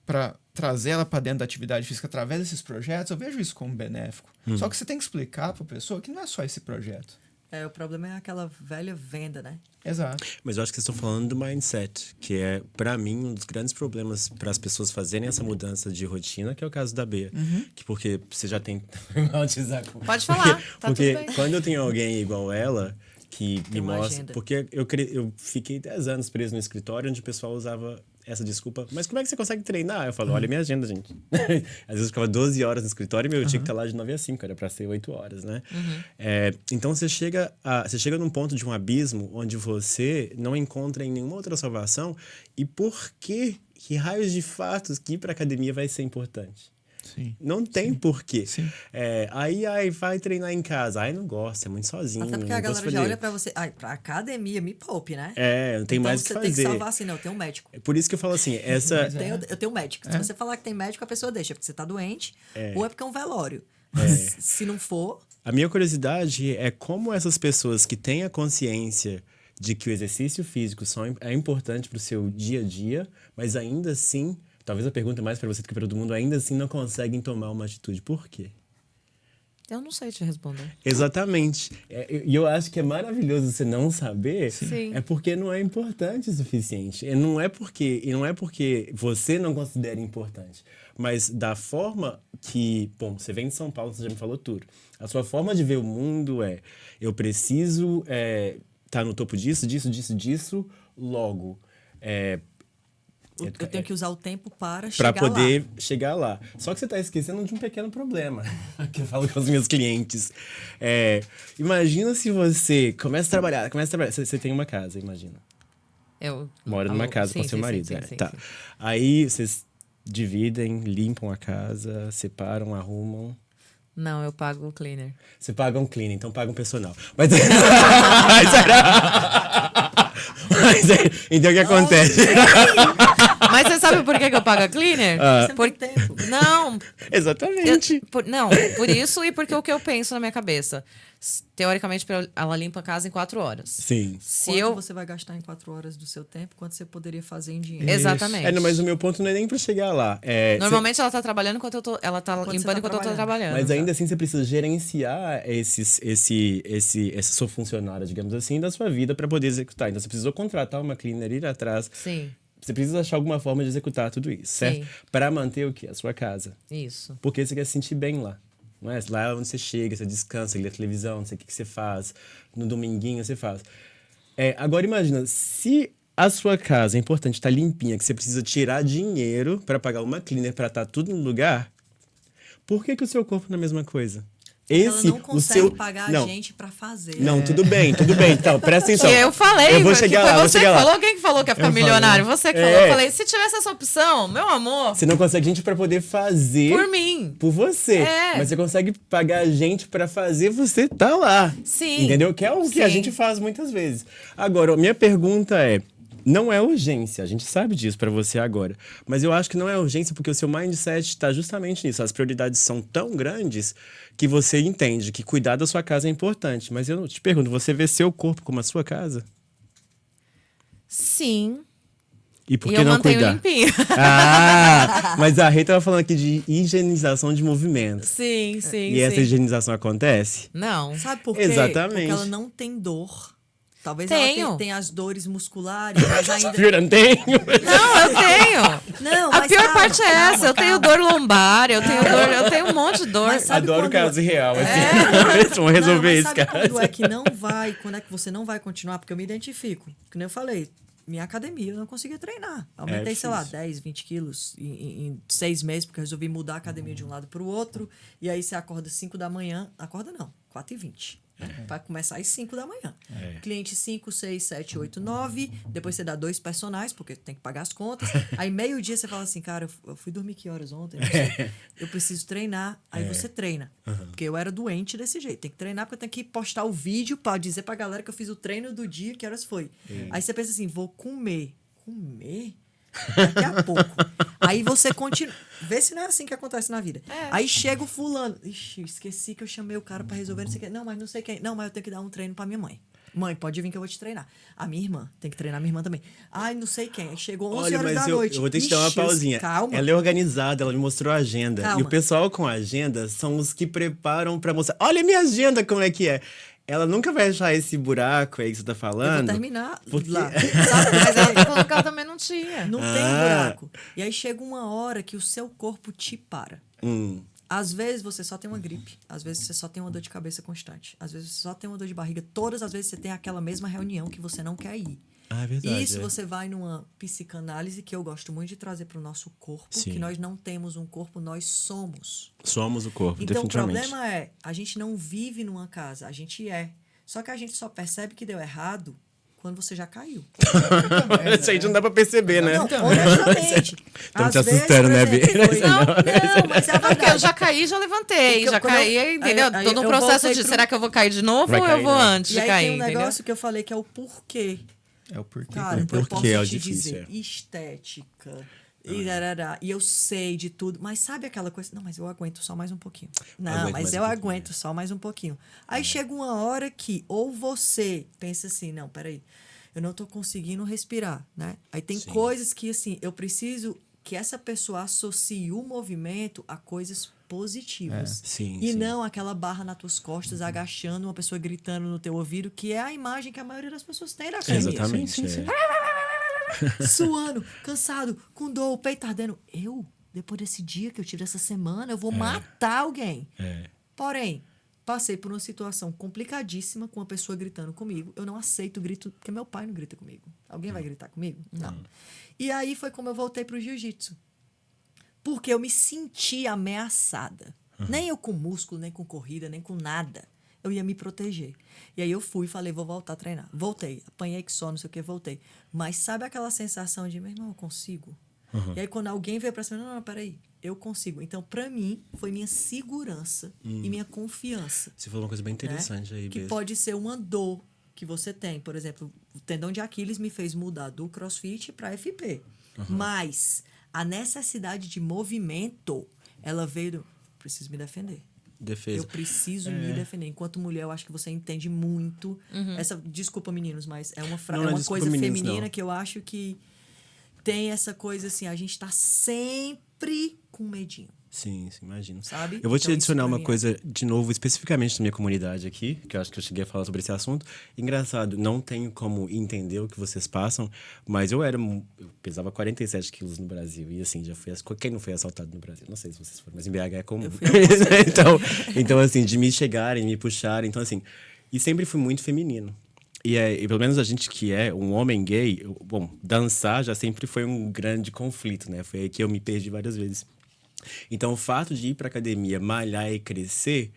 pra trazer ela pra dentro da atividade física através desses projetos, eu vejo isso como benéfico. Só que você tem que explicar pra pessoa que não é só esse projeto. O problema é aquela velha venda, né? Exato. Mas eu acho que vocês estão falando do mindset, que é, pra mim, um dos grandes problemas para as pessoas fazerem essa mudança de rotina, que é o caso da Bea. Que porque você já tem... Pode falar, tá porque tudo bem. quando eu tenho alguém igual ela, que me uma mostra... agenda. Porque eu fiquei 10 anos preso no escritório, onde o pessoal usava essa desculpa. Mas como é que você consegue treinar? Eu falo, olha a minha agenda, gente. Às vezes eu ficava 12 horas no escritório e meu tinha que estar lá de 9 a 5, era pra ser 8 horas, né? Então você chega num ponto de um abismo onde você não encontra em nenhuma outra salvação. E por que raios de fatos que ir pra academia vai ser importante? Sim. Não tem porquê. Sim. Aí vai treinar em casa. Aí não gosta, é muito sozinho. Até porque a não gosto galera de já fazer. olha pra você. Ai, pra academia, me poupe, né? Não tem então mais o que você fazer. tem que salvar assim, não. Eu tenho um médico. Por isso que eu falo assim, Eu tenho um médico. Se você falar que tem médico, a pessoa deixa, porque você tá doente, ou é porque é um velório. Se não for, A minha curiosidade é como essas pessoas que têm a consciência de que o exercício físico é importante pro seu dia a dia, mas ainda assim, talvez a pergunta é mais para você do que para todo mundo, ainda assim não conseguem tomar uma atitude. Por quê? Eu não sei te responder. Exatamente. E eu acho que é maravilhoso você não saber. Sim. É porque não é importante o suficiente. E não é porque você não considera importante. Mas da forma que... Bom, você vem de São Paulo, você já me falou tudo. A sua forma de ver o mundo é... Eu preciso estar no topo disso, logo. eu tenho que usar o tempo para Pra chegar poder lá. chegar lá. Só que você tá esquecendo de um pequeno problema que eu falo com os meus clientes. Imagina se você começa a trabalhar. Você tem uma casa, imagina. Eu Mora numa casa com seu marido. Tá. Aí vocês dividem, limpam a casa, separam, arrumam. Não, eu pago o cleaner. Você paga um cleaner, então paga um personal. Mas então o que acontece? Mas você sabe por que eu pago a cleaner? Você não tem tempo. Não, Exatamente. por isso e porque o que eu penso na minha cabeça. Teoricamente, ela limpa a casa em 4 horas. Sim. Quanto você vai gastar em 4 horas do seu tempo, quanto você poderia fazer em dinheiro? Exatamente. Não, mas o meu ponto não é nem pra chegar lá. Normalmente ela tá trabalhando enquanto ela tá Enquanto você limpando tá enquanto eu tô trabalhando. trabalhando. Mas ainda assim você precisa gerenciar essa sua funcionária, digamos assim, da sua vida para poder executar. Então você precisou contratar uma cleaner, ir atrás. Sim, Você precisa achar alguma forma de executar tudo isso, certo? Sim. Para manter o quê? A sua casa. isso. Porque você quer se sentir bem lá. Não é? Lá é onde você chega, você descansa, liga a televisão, não sei o que você faz. No dominguinho você faz. Agora imagina, se a sua casa é importante, tá limpinha, que você precisa tirar dinheiro pra pagar uma cleaner pra estar tudo no lugar, por que o seu corpo não é a mesma coisa? Ela não consegue pagar não. a gente pra fazer. Não, tudo bem. Então, presta atenção. E eu falei, eu vou que chegar foi lá, você que falou, quem que falou que ia ficar milionário? Você que falou. Eu falei, se tivesse essa opção, meu amor, Você não consegue gente pra poder fazer por mim. por você. Mas você consegue pagar gente pra fazer você tá lá. Sim. Entendeu? Que é o que a Sim. gente faz muitas vezes. Agora, minha pergunta é, não é urgência, a gente sabe disso pra você agora. Mas eu acho que não é urgência porque o seu mindset tá justamente nisso. As prioridades são tão grandes que você entende que cuidar da sua casa é importante. Mas eu te pergunto, você vê seu corpo como a sua casa? Sim. E por E que eu não mantenho cuidar? limpinho. Mas a Rei tava falando aqui de higienização de movimentos. Sim, sim, E essa higienização acontece? Não. Sabe por quê? Exatamente. Porque ela não tem dor. Talvez Tenho. ela tenha as dores musculares, mas ainda... Viu? Não tenho. Não, eu tenho. Não, A mas pior calma, parte é calma, essa. Eu tenho calma. dor lombar, eu tenho dor, eu tenho um monte de dor. Mas sabe Adoro quando- caso real, assim. Vamos resolver não, isso, mas sabe cara. quando é que não vai, quando é que você não vai continuar? Porque eu me identifico. Como eu falei, minha academia, eu não conseguia treinar. Aumentei, sei lá, difícil. 10, 20 quilos em 6 meses, porque eu resolvi mudar a academia de um lado para o outro. E aí você acorda 5 da manhã. Acorda não, 4h20. Para começar às 5 da manhã. Cliente 5, 6, 7, 8, 9. Depois você dá 2 personagens, porque tem que pagar as contas. Aí meio-dia você fala assim, cara, eu fui dormir que horas ontem? Não sei. Eu preciso treinar. Aí você treina. Porque eu era doente desse jeito. Tem que treinar porque eu tenho que postar o vídeo para dizer pra galera que eu fiz o treino do dia, que horas foi. Aí você pensa assim, vou comer. Comer? Daqui a pouco. Aí você continua. Vê se não é assim que acontece na vida. Aí chega o fulano. Ixi, esqueci que eu chamei o cara pra resolver, não sei quem. Não, mas não sei quem. Não, mas eu tenho que dar um treino pra minha mãe. Mãe, pode vir que eu vou te treinar. A minha irmã, tem que treinar a minha irmã também. Ai, não sei quem. Aí chegou 11 Olha, horas mas da noite. eu vou ter que te dar uma Ixi, pausinha. Calma. Ela é organizada, ela me mostrou a agenda. Calma. E o pessoal com a agenda são os que preparam pra mostrar. Olha a minha agenda, como é que é. Ela nunca vai achar esse buraco aí que você tá Eu falando. vou terminar porque- lá. Sabe? Mas ela tá falando que ela também não tinha. Não tem buraco. E aí chega uma hora que o seu corpo te para. Às vezes você só tem uma gripe. Às vezes você só tem uma dor de cabeça constante. Às vezes você só tem uma dor de barriga. Todas as vezes você tem aquela mesma reunião que você não quer ir. Ah, é verdade. Isso você vai numa psicanálise que eu gosto muito de trazer para o nosso corpo. Sim. Que nós não temos um corpo, nós somos. Somos o corpo, Então o definitivamente. problema é, a gente não vive numa casa, a gente é. Só que a gente só percebe que deu errado quando você já caiu. Isso aí não dá pra perceber, né? Não, honestamente. Tão Às te vezes, assustando, por né, exemplo, Bia? foi- Não, não, mas é a Porque eu verdade. já caí, já levantei. Porque Já quando eu- caí, entendeu? aí Tô num eu processo voltei de pro- será que eu vou cair de novo Vai ou cair, eu vou né? antes E de aí cair, tem um entendeu? negócio que eu falei que é o porquê. É o porquê. Cara, O eu porquê posso é o te difícil, dizer, estética, e darará, e eu sei de tudo, mas sabe aquela coisa? Não, mas eu aguento só mais um pouquinho. Não, Aguento mas mais eu um pouquinho, aguento só mais um pouquinho. Aí chega uma hora que ou você pensa assim, não, peraí, eu não tô conseguindo respirar, né? Aí tem coisas que, assim, eu preciso que essa pessoa associe o movimento a coisas positivas. Sim, E sim. não aquela barra nas tuas costas, agachando, uma pessoa gritando no teu ouvido, que é a imagem que a maioria das pessoas tem da academia. Exatamente. Suando, cansado, com dor, o peito ardendo. Eu, depois desse dia que eu tive essa semana, eu vou matar alguém. Porém, passei por uma situação complicadíssima com uma pessoa gritando comigo. Eu não aceito grito, porque meu pai não grita comigo. Alguém vai gritar comigo? Não. E aí foi como eu voltei pro jiu-jitsu. Porque eu me senti ameaçada. Nem eu com músculo, nem com corrida, nem com nada. Eu ia me proteger. E aí eu fui e falei, vou voltar a treinar. Voltei. Apanhei que só, não sei o que, voltei. Mas sabe aquela sensação de, meu irmão, eu consigo? E aí quando alguém veio pra cima, não, peraí, eu consigo. Então, pra mim, foi minha segurança e minha confiança. Você falou uma coisa bem interessante aí, Que Bia. pode ser uma dor que você tem. Por exemplo, o tendão de Aquiles me fez mudar do CrossFit para FP. Mas a necessidade de movimento, ela veio do... Preciso me defender. Defesa. Eu preciso me defender. Enquanto mulher, eu acho que você entende muito. Essa, desculpa, meninos, mas é uma, Não, é não é uma desculpa, coisa meninos, feminina não. que eu acho que tem essa coisa assim, a gente tá sempre com medinho. Sim, imagino. Sabe? Eu vou te Então, isso adicionar pra uma mim é- coisa, de novo, especificamente na minha comunidade aqui, que eu acho que eu cheguei a falar sobre esse assunto. Engraçado, não tenho como entender o que vocês passam, mas eu pesava 47 quilos no Brasil. E assim, quem não foi assaltado no Brasil? Não sei se vocês foram, mas em BH é comum. Eu fui então, assim, de me chegarem, me puxarem. Então, assim, e sempre fui muito feminino. E pelo menos a gente que é um homem gay, bom, dançar já sempre foi um grande conflito, né? Foi aí que eu me perdi várias vezes. Então, o fato de ir pra academia, malhar e crescer,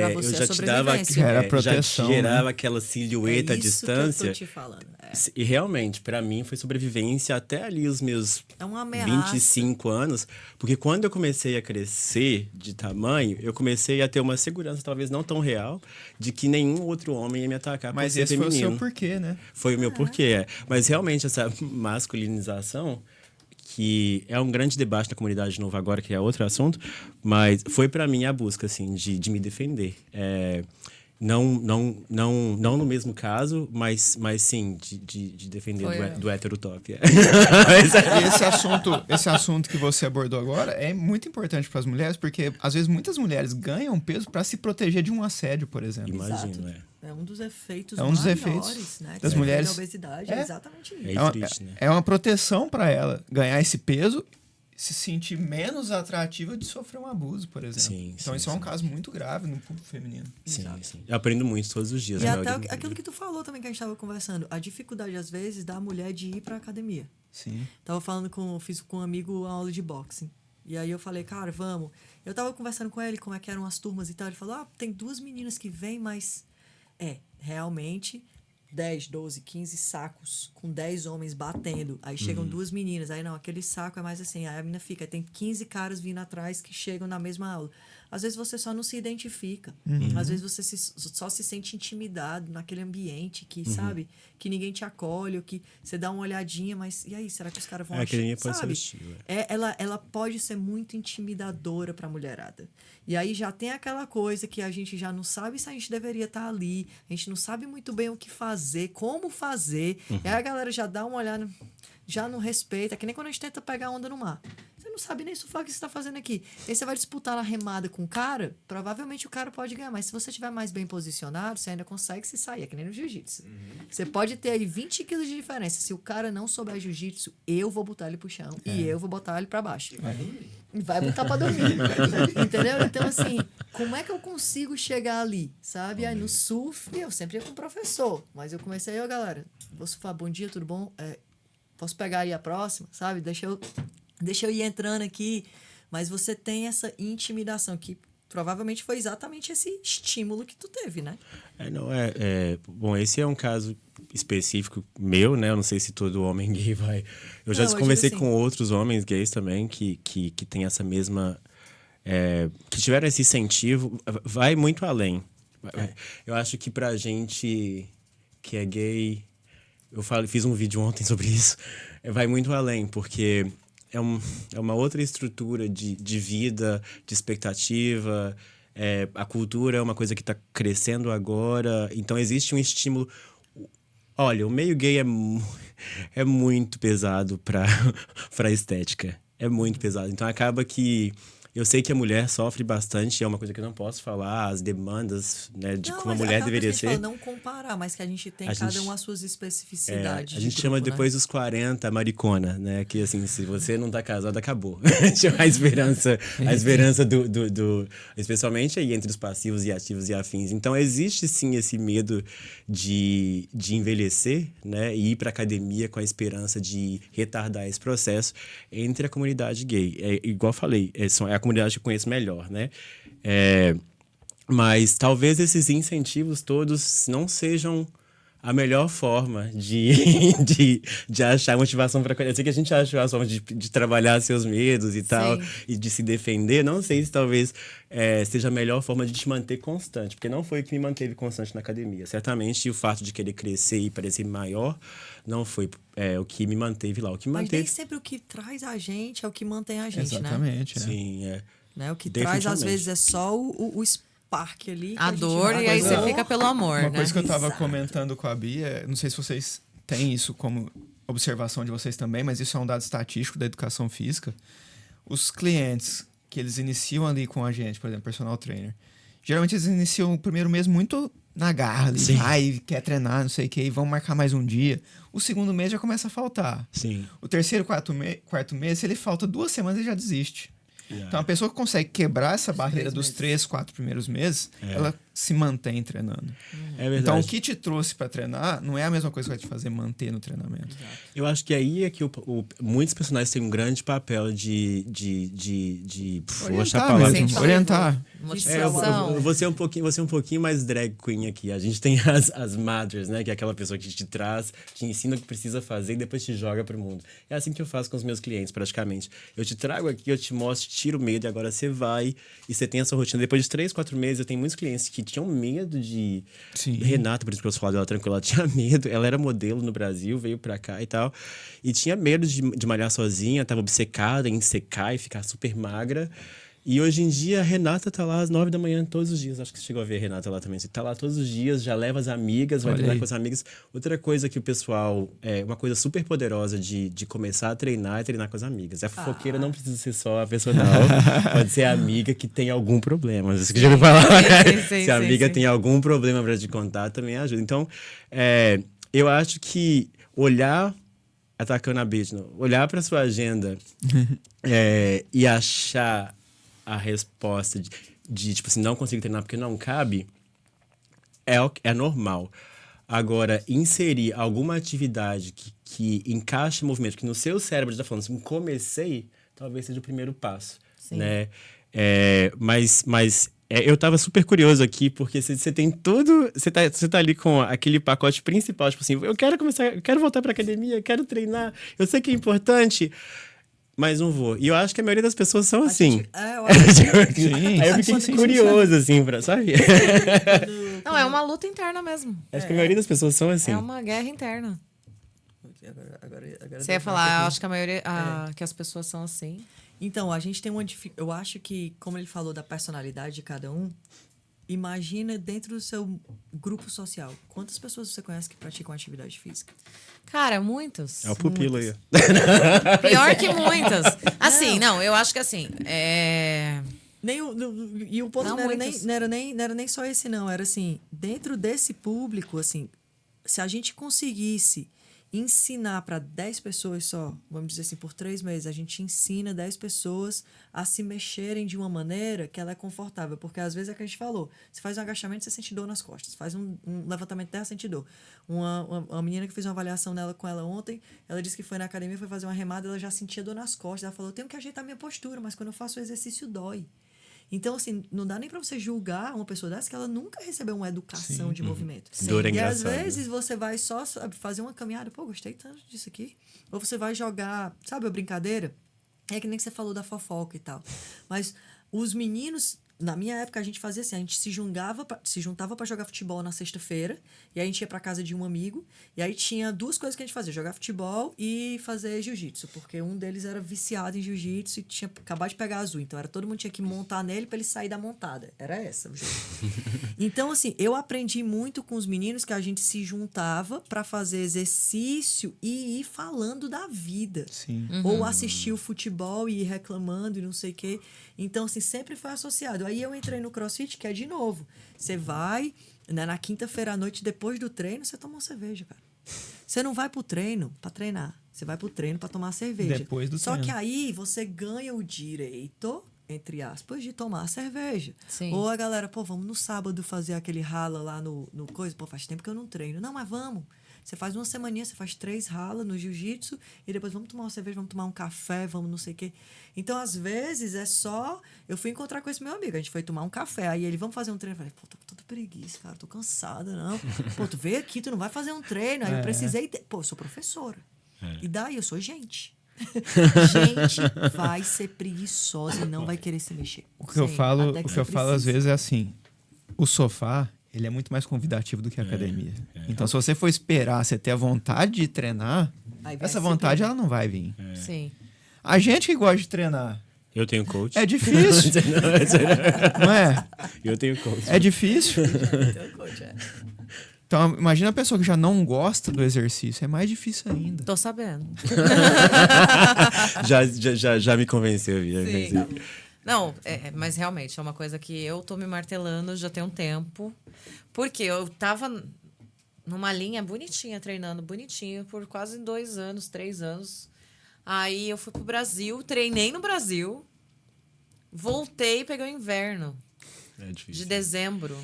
Pra eu você é já te dava, sobrevivência. Já era já proteção, te gerava né? aquela silhueta é à isso distância. que eu tô te falando. E realmente, pra mim, foi sobrevivência até ali os meus É uma ameaça. 25 anos. Porque quando eu comecei a crescer de tamanho, eu comecei a ter uma segurança, talvez não tão real, de que nenhum outro homem ia me atacar Mas por ser esse foi o feminino. seu porquê, né? Foi o meu porquê. Mas realmente essa masculinização, que é um grande debate na comunidade de novo agora, que é outro assunto, mas foi pra mim a busca, assim, de me defender. Não no mesmo caso, mas sim, de defender do hétero top. E esse assunto que você abordou agora é muito importante para as mulheres, porque às vezes muitas mulheres ganham peso para se proteger de um assédio, por exemplo. Imagino, É um dos efeitos É um dos maiores, efeitos né? das que mulheres. da obesidade é exatamente isso. É triste, né? É uma proteção para ela ganhar esse peso, se sentir menos atrativa de sofrer um abuso, por exemplo. Sim, então sim, isso é um sim. caso muito grave no público feminino. Sim. Eu aprendo muito todos os dias. E né? até aquilo que tu falou também, que a gente tava conversando, a dificuldade, às vezes, da mulher de ir pra academia. Sim. Fiz com um amigo a aula de boxing. E aí eu falei, cara, vamos. Eu tava conversando com ele, como é que eram as turmas e tal. Ele falou, tem 2 meninas que vêm, mas... realmente... 10, 12, 15 sacos com 10 homens batendo. Aí chegam 2 meninas. Aí não, aquele saco é mais assim. Aí a menina fica. Aí tem 15 caras vindo atrás que chegam na mesma aula. Às vezes você só não se identifica. Às vezes você só se sente intimidado naquele ambiente que, sabe? Que ninguém te acolhe, ou que você dá uma olhadinha, mas e aí? Será que os caras vão A academia achar? pode ser Sabe? hostil, Ela pode ser muito intimidadora pra mulherada. E aí já tem aquela coisa que a gente já não sabe se a gente deveria estar ali. A gente não sabe muito bem o que fazer, como fazer. E aí a galera já dá uma olhada, já não respeita. É que nem quando a gente tenta pegar onda no mar. Você não sabe nem surfar o que você tá fazendo aqui. Aí você vai disputar na remada com o cara, provavelmente o cara pode ganhar. Mas se você estiver mais bem posicionado, você ainda consegue se sair. É que nem no jiu-jitsu. Você pode ter aí 20 quilos de diferença. Se o cara não souber jiu-jitsu, eu vou botar ele pro chão e eu vou botar ele pra baixo. Vai botar pra dormir. Entendeu? Então, assim, como é que eu consigo chegar ali? Sabe? Aí no surf, eu sempre ia com o professor. Mas eu comecei, galera, vou surfar, bom dia, tudo bom? Posso pegar aí a próxima? Sabe? Deixa eu ir entrando aqui. Mas você tem essa intimidação que provavelmente foi exatamente esse estímulo que tu teve, né? Bom, esse é um caso específico meu, né? Eu não sei se todo homem gay vai... Eu já Não, eu conversei digo assim. com outros homens gays também que têm essa mesma... que tiveram esse incentivo. Vai muito além. Eu acho que pra gente que é gay... Fiz um vídeo ontem sobre isso. Vai muito além, porque... É uma outra estrutura de vida, de expectativa. A cultura é uma coisa que está crescendo agora. Então, existe um estímulo... Olha, o meio gay é muito pesado para a estética. É muito pesado. Então, acaba que... Eu sei que a mulher sofre bastante, é uma coisa que eu não posso falar, as demandas, né, de como a mulher deveria ser. Não comparar, mas que a gente tem um as suas especificidades. A gente chama depois dos 40 maricona, né? Que assim, se você não tá casado, acabou. A esperança do especialmente aí entre os passivos e ativos e afins. Então existe sim esse medo de envelhecer, né? E ir pra academia com a esperança de retardar esse processo entre a comunidade gay. Igual eu falei, é a comunidade que eu conheço melhor, né? Mas talvez esses incentivos todos não sejam a melhor forma de achar motivação para... Eu sei que a gente acha a forma de trabalhar seus medos e tal, e de se defender. Não sei se talvez seja a melhor forma de te manter constante, porque não foi o que me manteve constante na academia. Certamente o fato de querer crescer e parecer maior não foi o que me manteve lá. O que me Mas manteve... nem sempre o que traz a gente é o que mantém a gente, Exatamente, né? Sim, Né? O que traz, às vezes, é só o spark ali. A dor, e aí você fica pelo amor, Uma né? coisa que eu tava Exato. comentando com a Bia, não sei se vocês têm isso como observação de vocês também, mas isso é um dado estatístico da educação física. Os clientes que eles iniciam ali com a gente, por exemplo, personal trainer. Geralmente eles iniciam o primeiro mês muito na garra ali. Sim. Vai, quer treinar, não sei o que, e vão marcar mais um dia. O segundo mês já começa a faltar. Sim. O terceiro, quarto mês, se ele falta 2 semanas, ele já desiste. Yeah. Então, a pessoa que consegue quebrar essa barreira 3 dos meses. 3, 4 primeiros meses, ela se mantém treinando. É verdade. Então, o que te trouxe pra treinar não é a mesma coisa que vai te fazer manter no treinamento. Eu acho que aí é que muitos personagens têm um grande papel de vou achar a Orientar palavra. mesmo, Incentivo. orientar. Motivação. Eu vou ser um pouquinho mais drag queen aqui. A gente tem as mothers, né? Que é aquela pessoa que te traz, te ensina o que precisa fazer e depois te joga pro mundo. É assim que eu faço com os meus clientes, praticamente. Eu te trago aqui, eu te mostro, te tiro o medo e agora você vai e você tem a sua rotina. Depois de 3, 4 meses, eu tenho muitos clientes que tinham medo de... Sim. Renata, por exemplo, eu falar dela tranquila, ela tinha medo. Ela era modelo no Brasil, veio pra cá e tal. E tinha medo de malhar sozinha, tava obcecada em secar e ficar super magra. E hoje em dia, a Renata tá lá às 9 da manhã todos os dias. Acho que você chegou a ver a Renata lá também. Você tá lá todos os dias, já leva as amigas, vai Olha treinar aí. com as amigas. Outra coisa que o pessoal... uma coisa super poderosa de começar a treinar é treinar com as amigas. A fofoqueira não precisa ser só a personal. Pode ser a amiga que tem algum problema. Isso que eu já ouvi falar. sim, Se a amiga sim. tem algum problema pra te contar, também ajuda. Então, eu acho que olhar... Atacando a Bitno, olhar pra sua agenda e achar a resposta de tipo assim, não consigo treinar porque não cabe, é normal. Agora, inserir alguma atividade que encaixe movimento, que no seu cérebro está falando assim, comecei, talvez seja o primeiro passo. Sim. Né? Mas eu tava super curioso aqui, porque você tem tudo. Você tá ali com aquele pacote principal, tipo assim, eu quero voltar pra academia, eu quero treinar, eu sei que é importante. Mas não vou. E eu acho que a maioria das pessoas são assim. Eu acho Sim, Aí eu sim, fiquei sim, curioso, assim, sabe? Não, é uma luta interna mesmo. Acho que a maioria das pessoas são assim. É uma guerra interna. Agora Você ia falar, eu acho que a maioria, que as pessoas são assim. Então, a gente tem uma dificuldade. Eu acho que, como ele falou da personalidade de cada um, imagina dentro do seu grupo social. Quantas pessoas você conhece que praticam atividade física? Cara, muitos. É o pupilo aí. Pior que muitas. Assim, não, eu acho que assim, E o ponto Não, não era, muitos. não era nem só esse, não. Era assim, dentro desse público, assim, se a gente conseguisse ensinar para 10 pessoas só, vamos dizer assim, por 3 meses, a gente ensina 10 pessoas a se mexerem de uma maneira que ela é confortável. Porque às vezes é o que a gente falou, você faz um agachamento, você sente dor nas costas. Faz um levantamento de terra, sente dor. Uma menina que fez uma avaliação com ela ontem, ela disse que foi na academia, foi fazer uma remada, ela já sentia dor nas costas. Ela falou, eu tenho que ajeitar minha postura, mas quando eu faço o exercício dói. Então, assim, não dá nem pra você julgar uma pessoa dessa que ela nunca recebeu uma educação de movimento. Dor é E às engraçado, né? vezes você vai só sabe, fazer uma caminhada, pô, gostei tanto disso aqui. Ou você vai jogar, sabe, a brincadeira? É que nem que você falou da fofoca e tal. Mas os meninos, na minha época, a gente fazia assim, a gente se juntava pra jogar futebol na sexta-feira, e aí a gente ia pra casa de um amigo, e aí tinha 2 coisas que a gente fazia, jogar futebol e fazer jiu-jitsu, porque um deles era viciado em jiu-jitsu e tinha acabado de pegar azul, então todo mundo tinha que montar nele pra ele sair da montada. Era essa o jogo. Então, assim, eu aprendi muito com os meninos que a gente se juntava pra fazer exercício e ir falando da vida. Sim. Ou assistir o futebol e ir reclamando e não sei o quê. Então, assim, sempre foi associado. Aí eu entrei no CrossFit, que é de novo. Você vai, né, na quinta-feira à noite, depois do treino, você toma uma cerveja, cara. Você não vai pro treino pra treinar. Você vai pro treino pra tomar cerveja. Depois do Só treino. que aí você ganha o direito, entre aspas, de tomar cerveja. Sim. Ou a galera, pô, vamos no sábado fazer aquele rala lá no coisa. Pô, faz tempo que eu não treino. Não, mas vamos. Você faz uma semaninha, você faz 3 ralas no jiu-jitsu e depois vamos tomar uma cerveja, vamos tomar um café, vamos não sei o quê. Então, às vezes, é só... Eu fui encontrar com esse meu amigo, a gente foi tomar um café. Aí ele, vamos fazer um treino. Eu falei, pô, tô com tanta preguiça, cara, tô cansada, não. Pô, tu veio aqui, tu não vai fazer um treino. Aí eu precisei... Pô, eu sou professora. E daí, eu sou gente. Gente vai ser preguiçosa e não vai querer se mexer. O que eu Sim, falo, até o que você eu falo às precisa. vezes é assim, o sofá, ele é muito mais convidativo do que a academia. Então, se você for esperar você ter a vontade de treinar, Aí vai essa se vontade perder. ela não vai vir. Sim. A gente que gosta de treinar, Eu tenho coach. é difícil, não é? Eu tenho coach. É difícil. Então, coach, Então, imagina a pessoa que já não gosta do exercício, é mais difícil ainda. Tô sabendo. Já me convenceu, já me Sim. convenceu. Não, mas realmente é uma coisa que eu tô me martelando já tem um tempo. Porque eu tava numa linha bonitinha, treinando bonitinho por quase 2 anos, 3 anos. Aí eu fui pro Brasil, treinei no Brasil, voltei, peguei o inverno É de difícil. dezembro.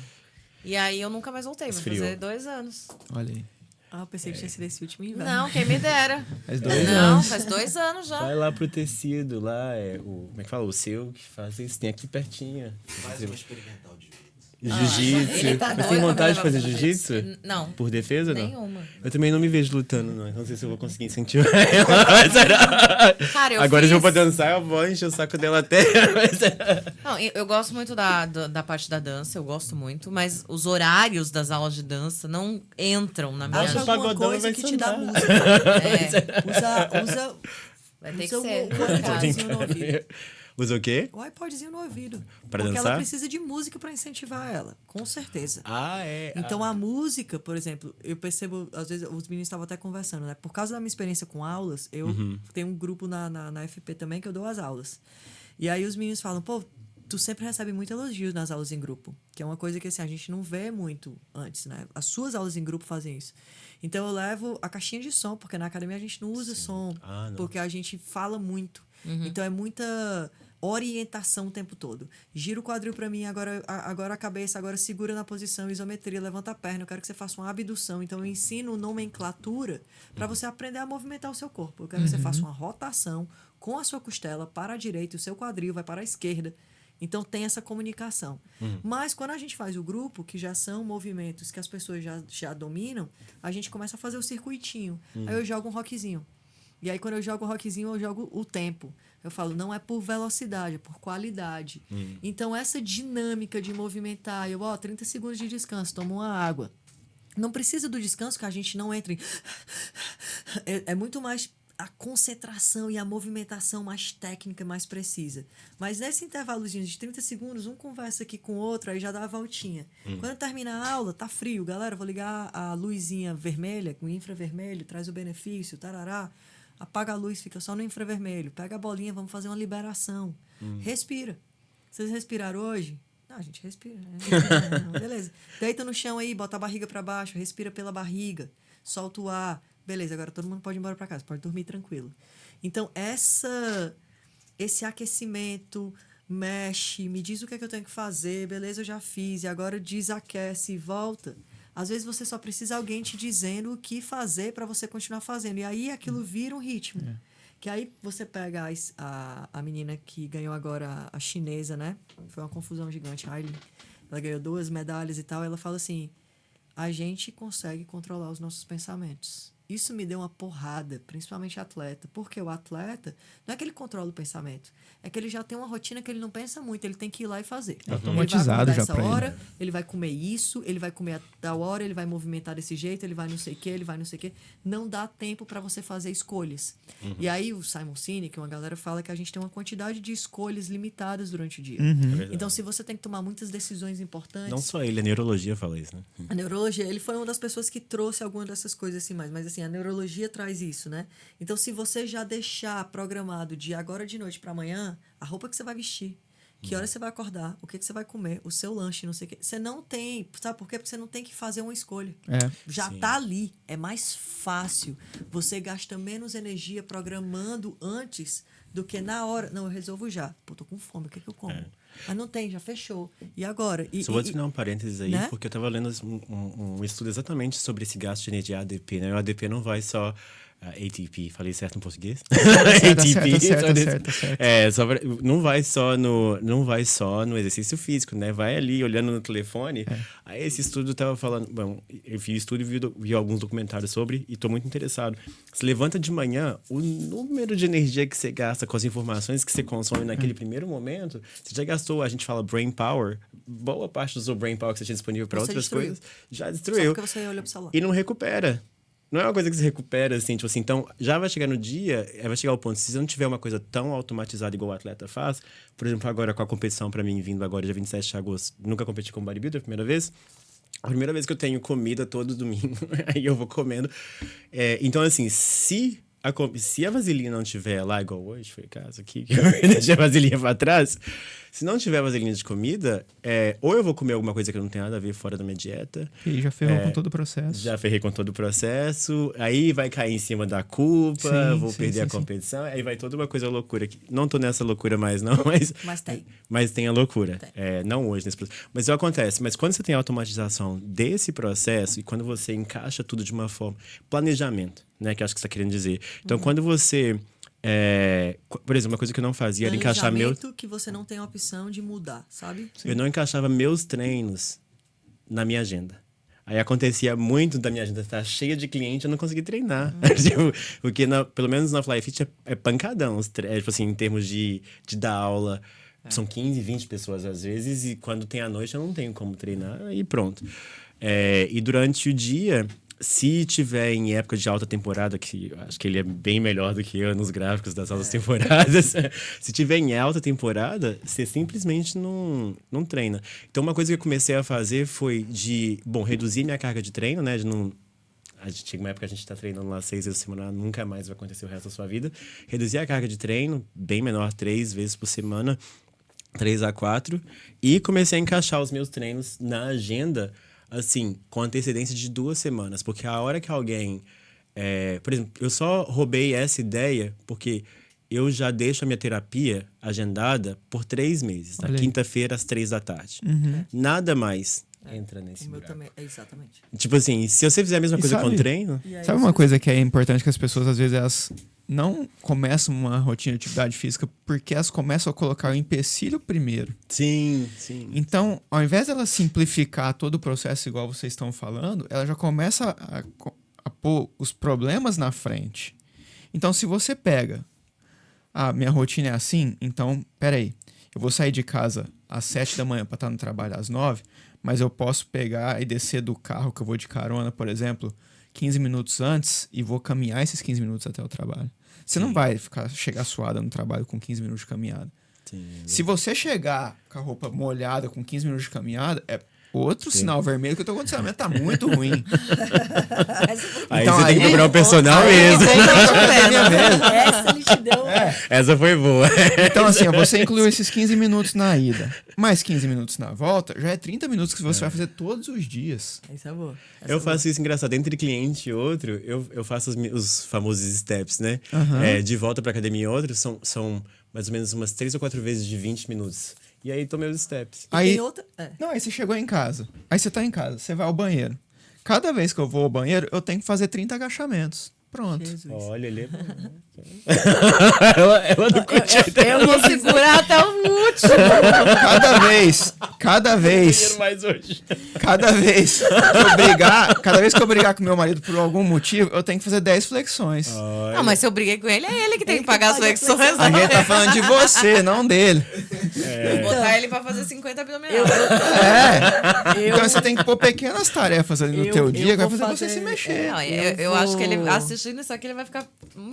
E aí eu nunca mais voltei, vai Esfriou. fazer 2 anos. Olha aí. Ah, eu pensei que tinha sido esse último inverno. Não, quem me dera. Faz 2 Não, anos. faz 2 anos já. Vai lá pro tecido, lá como é que fala? O seu que faz isso, tem aqui pertinho. Faz uma experimental de vida. Jiu-jitsu. Ele tá Você doido tem pra vontade de me fazer levar pra jiu-jitsu? jiu-jitsu. Não. Por defesa, não? Nenhuma. Eu também não me vejo lutando, não. Então não sei se eu vou conseguir incentivar ela. Mas Cara, eu agora se eu fiz- for pra dançar, eu vou encher o saco dela até. Não, eu gosto muito da parte da dança, eu gosto muito, mas os horários das aulas de dança não entram na minha Acho Acha o alguma pagodão coisa vai que te dá sambar. música. É, Usa vai ter que usa ser. o iPodzinho no ouvido. Usa o quê? O iPodzinho no ouvido. Pra porque dançar? ela precisa de música pra incentivar ela, com certeza. Ah, é. Então a música, por exemplo, eu percebo, às vezes os meninos estavam até conversando, né? Por causa da minha experiência com aulas, eu tenho um grupo na FP também que eu dou as aulas. E aí os meninos falam, pô, tu sempre recebe muito elogios nas aulas em grupo, que é uma coisa que assim, a gente não vê muito antes, né? As suas aulas em grupo fazem isso. Então eu levo a caixinha de som, porque na academia a gente não usa som, Ah, não. porque a gente fala muito. Então é muita orientação o tempo todo. Gira o quadril pra mim, agora a cabeça, agora segura na posição, isometria, levanta a perna, eu quero que você faça uma abdução. Então eu ensino nomenclatura para você aprender a movimentar o seu corpo. Eu quero que você faça uma rotação com a sua costela para a direita, o seu quadril vai para a esquerda. Então tem essa comunicação. Mas quando a gente faz o grupo, que já são movimentos que as pessoas já dominam, a gente começa a fazer o circuitinho. Aí eu jogo um rockzinho. E aí, quando eu jogo o rockzinho, eu jogo o tempo. Eu falo, não é por velocidade, é por qualidade. Então, essa dinâmica de movimentar, 30 segundos de descanso, toma uma água. Não precisa do descanso, que a gente não entre em... É muito mais a concentração e a movimentação mais técnica, mais precisa. Mas nesse intervalozinho de 30 segundos, um conversa aqui com o outro, aí já dá a voltinha. Quando termina a aula, tá frio, galera, vou ligar a luzinha vermelha, com infravermelho, traz o benefício, tarará. Apaga a luz, fica só no infravermelho. Pega a bolinha, vamos fazer uma liberação. Respira. Vocês respiraram hoje? Não, a gente respira. Né? Não, beleza. Deita no chão aí, bota a barriga para baixo, respira pela barriga, solta o ar. Beleza, agora todo mundo pode ir embora para casa, pode dormir tranquilo. Então, esse aquecimento, mexe, me diz o que é que eu tenho que fazer, beleza, eu já fiz, e agora desaquece e volta. Às vezes você só precisa de alguém te dizendo o que fazer para você continuar fazendo. E aí aquilo vira um ritmo. Que aí você pega a menina que ganhou agora, a chinesa, né? Foi uma confusão gigante, a Aileen. Ela ganhou 2 medalhas e tal. Ela fala assim, a gente consegue controlar os nossos pensamentos. Isso me deu uma porrada, principalmente atleta. Porque o atleta, não é que ele controla o pensamento, é que ele já tem uma rotina que ele não pensa muito, ele tem que ir lá e fazer. Automatizado já pra ele. hora, ele vai comer isso, ele vai comer a tal hora, ele vai movimentar desse jeito, ele vai não sei o que, ele vai não sei o que. Não dá tempo para você fazer escolhas. E aí o Simon Sinek, uma galera fala que a gente tem uma quantidade de escolhas limitadas durante o dia. Então, se você tem que tomar muitas decisões importantes... Não só ele, a neurologia fala isso, né? A neurologia, ele foi uma das pessoas que trouxe algumas dessas coisas assim mais, mas assim, a neurologia traz isso, né? Então, se você já deixar programado de agora de noite para amanhã, a roupa que você vai vestir, que hora você vai acordar, o que você vai comer, o seu lanche, não sei o quê. Você não tem, sabe por quê? Porque você não tem que fazer uma escolha. Já tá ali, é mais fácil. Você gasta menos energia programando antes do que na hora. Não, eu resolvo já. Pô, tô com fome, o que eu como? Mas não tem, já fechou. E agora? Só vou adicionar um parênteses aí, né? porque eu estava lendo um estudo exatamente sobre esse gasto de energia ADP, né? O ADP não vai só... ATP, falei certo em português? Certo. Não vai só no exercício físico, né? Vai ali olhando no telefone. Aí esse estudo tava falando, bom, eu fiz estudo e vi alguns documentários sobre e tô muito interessado. Você levanta de manhã, o número de energia que você gasta com as informações que você consome naquele primeiro momento, você já gastou, a gente fala brain power, boa parte do seu brain power que você tinha disponível para outras destruiu. coisas, já Só destruiu. porque você olhou pro celular. E não recupera. Não é uma coisa que se recupera, assim, tipo assim. Então, já vai chegar no dia, vai chegar ao ponto, se você não tiver uma coisa tão automatizada igual o atleta faz, por exemplo, agora com a competição pra mim, vindo agora dia 27 de agosto, nunca competi com bodybuilder, a primeira vez. A primeira vez que eu tenho comida todo domingo, aí eu vou comendo. Então, assim, se se a vasilhinha não tiver lá, igual hoje, foi o caso aqui, que eu deixei a vasilhinha pra trás. Se não tiver vasilhinha de comida, ou eu vou comer alguma coisa que não tem nada a ver fora da minha dieta. E já ferrou com todo o processo. Já ferrei com todo o processo. Aí vai cair em cima da culpa, vou perder a competição. Aí vai toda uma coisa loucura. Não tô nessa loucura mais, não, mas... Mas tem. Mas tem a loucura. Tem. Não hoje nesse processo. Mas isso acontece. Mas quando você tem a automatização desse processo e quando você encaixa tudo de uma forma... Planejamento, né? Que eu acho que você está querendo dizer. Então, quando você... por exemplo, uma coisa que eu não fazia era encaixar Planejamento que você não tem a opção de mudar, sabe? Eu não encaixava meus treinos na minha agenda. Aí acontecia muito da minha agenda estar cheia de cliente, eu não conseguia treinar. Tipo, porque, pelo menos na Fly Fit, é pancadão. Tipo assim, em termos de dar aula. São 15, 20 pessoas às vezes. E quando tem a noite, eu não tenho como treinar. E pronto. E durante o dia... Se tiver em época de alta temporada, que eu acho que ele é bem melhor do que eu nos gráficos das altas temporadas, se tiver em alta temporada, você simplesmente não treina. Então, uma coisa que eu comecei a fazer foi reduzir minha carga de treino, né? Chega uma época que a gente tá treinando lá 6 vezes por semana, nunca mais vai acontecer o resto da sua vida. Reduzir a carga de treino, bem menor, 3 vezes por semana, 3 a 4. E comecei a encaixar os meus treinos na agenda, assim, com antecedência de 2 semanas. Porque a hora que alguém... por exemplo, eu só roubei essa ideia porque eu já deixo a minha terapia agendada por 3 meses. Na quinta-feira, às 3 da tarde. Nada mais entra nesse O meu buraco. também, exatamente. Tipo assim, se você fizer a mesma E coisa sabe- com treino... Sabe uma coisa que é importante que as pessoas, às vezes, elas não começam uma rotina de atividade física porque elas começam a colocar o empecilho primeiro. Sim. Então, ao invés dela simplificar todo o processo igual vocês estão falando, ela já começa a pôr os problemas na frente. Então, se você pega, minha rotina é assim, então, peraí, eu vou sair de casa às 7 da manhã para estar no trabalho às 9, mas eu posso pegar e descer do carro que eu vou de carona, por exemplo, 15 minutos antes e vou caminhar esses 15 minutos até o trabalho. Você não vai chegar suada no trabalho com 15 minutos de caminhada. Sim. Se você chegar com a roupa molhada com 15 minutos de caminhada, é outro sinal vermelho que o teu condicionamento tá muito ruim. Aí Então, você tem que aí- procurar um personal mesmo. Essa ele te deu. Essa foi boa. Então, assim, ó, você incluiu esses 15 minutos na ida, mais 15 minutos na volta, já é 30 minutos que você vai fazer todos os dias. Essa é boa. Eu faço isso engraçado. Entre cliente e outro, eu faço os famosos steps, né? De volta pra academia e outro, são mais ou menos umas 3 ou 4 vezes de 20 minutos. E aí tomei os steps. Aí, Tem outra. não, aí você chegou em casa. Aí você tá em casa, você vai ao banheiro. Cada vez que eu vou ao banheiro, eu tenho que fazer 30 agachamentos. Pronto. Jesus. Olha, ele é bom. ela não curtiu. Eu vou segurar até o último. Cada vez mais hoje. cada vez que eu brigar com meu marido por algum motivo, eu tenho que fazer 10 flexões. Não, mas se eu briguei com ele, é ele que tem que pagar as paga a flexões. A gente tá falando de você, não dele. Vou botar ele pra fazer 50 abdominais. Então você tem que pôr pequenas tarefas ali no Eu- teu eu dia que vai vou fazer você fazer- se mexer. Não, eu acho que ele, assistindo isso aqui, ele vai ficar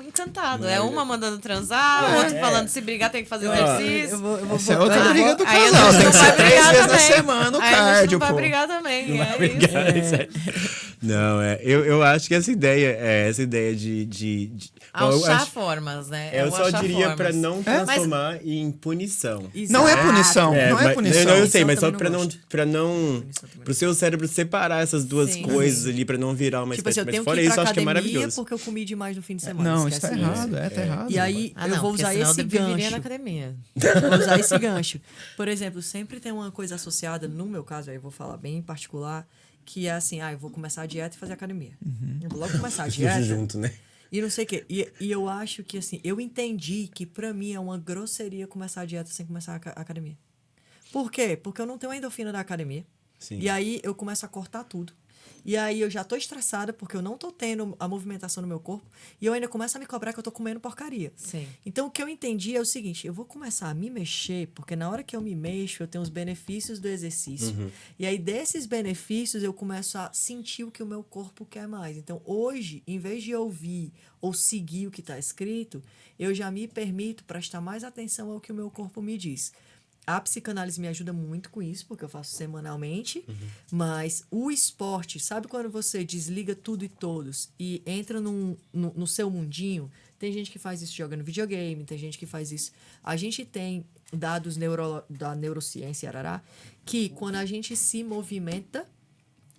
encantado. É uma mandando transar, o É. outro falando se brigar tem que fazer exercício. Eu vou Essa é outra botar- briga do Aí a casal. gente Tem não que vai ser 3 brigar vezes na também. semana o Aí a gente cardio, não vai pô. brigar também. Isso. Não, eu acho que essa ideia de eu Achar acho- formas, né? eu o só achar diria formas. pra não transformar em punição. Não é Exato. punição, não é mas- punição. Não, eu sei, Punição mas só também não pra não Punição também pro seu cérebro separar essas duas Sim. coisas ali, pra não virar uma Tipo assim, espécie. eu Mas tenho que fora ir isso, pra eu acho que é academia maravilhoso. porque eu comi demais no fim de semana. Não, isso tá esquece errado, isso. tá errado. E aí, Ah, eu não, vou porque usar senão esse eu viveria na gancho. academia. Vou usar esse gancho. Por exemplo, sempre tem uma coisa associada, no meu caso, aí eu vou falar bem em particular, que é assim, eu vou começar a dieta e fazer academia. Eu vou logo começar a dieta junto, né? e não sei o quê. E eu acho que, assim, eu entendi que pra mim é uma grosseria começar a dieta sem começar a academia. Por quê? Porque eu não tenho a endorfina da academia. Sim. E aí eu começo a cortar tudo. E aí eu já tô estressada porque eu não tô tendo a movimentação no meu corpo. E eu ainda começo a me cobrar que eu tô comendo porcaria. Sim. Então o que eu entendi é o seguinte: eu vou começar a me mexer, porque na hora que eu me mexo, eu tenho os benefícios do exercício. E aí desses benefícios eu começo a sentir o que o meu corpo quer mais. Então hoje, em vez de ouvir ou seguir o que está escrito, eu já me permito prestar mais atenção ao que o meu corpo me diz. A psicanálise me ajuda muito com isso, porque eu faço semanalmente. Mas o esporte, sabe quando você desliga tudo e todos e entra no seu mundinho? Tem gente que faz isso jogando videogame, tem gente que faz isso. A gente tem dados da neurociência, arará, que quando a gente se movimenta,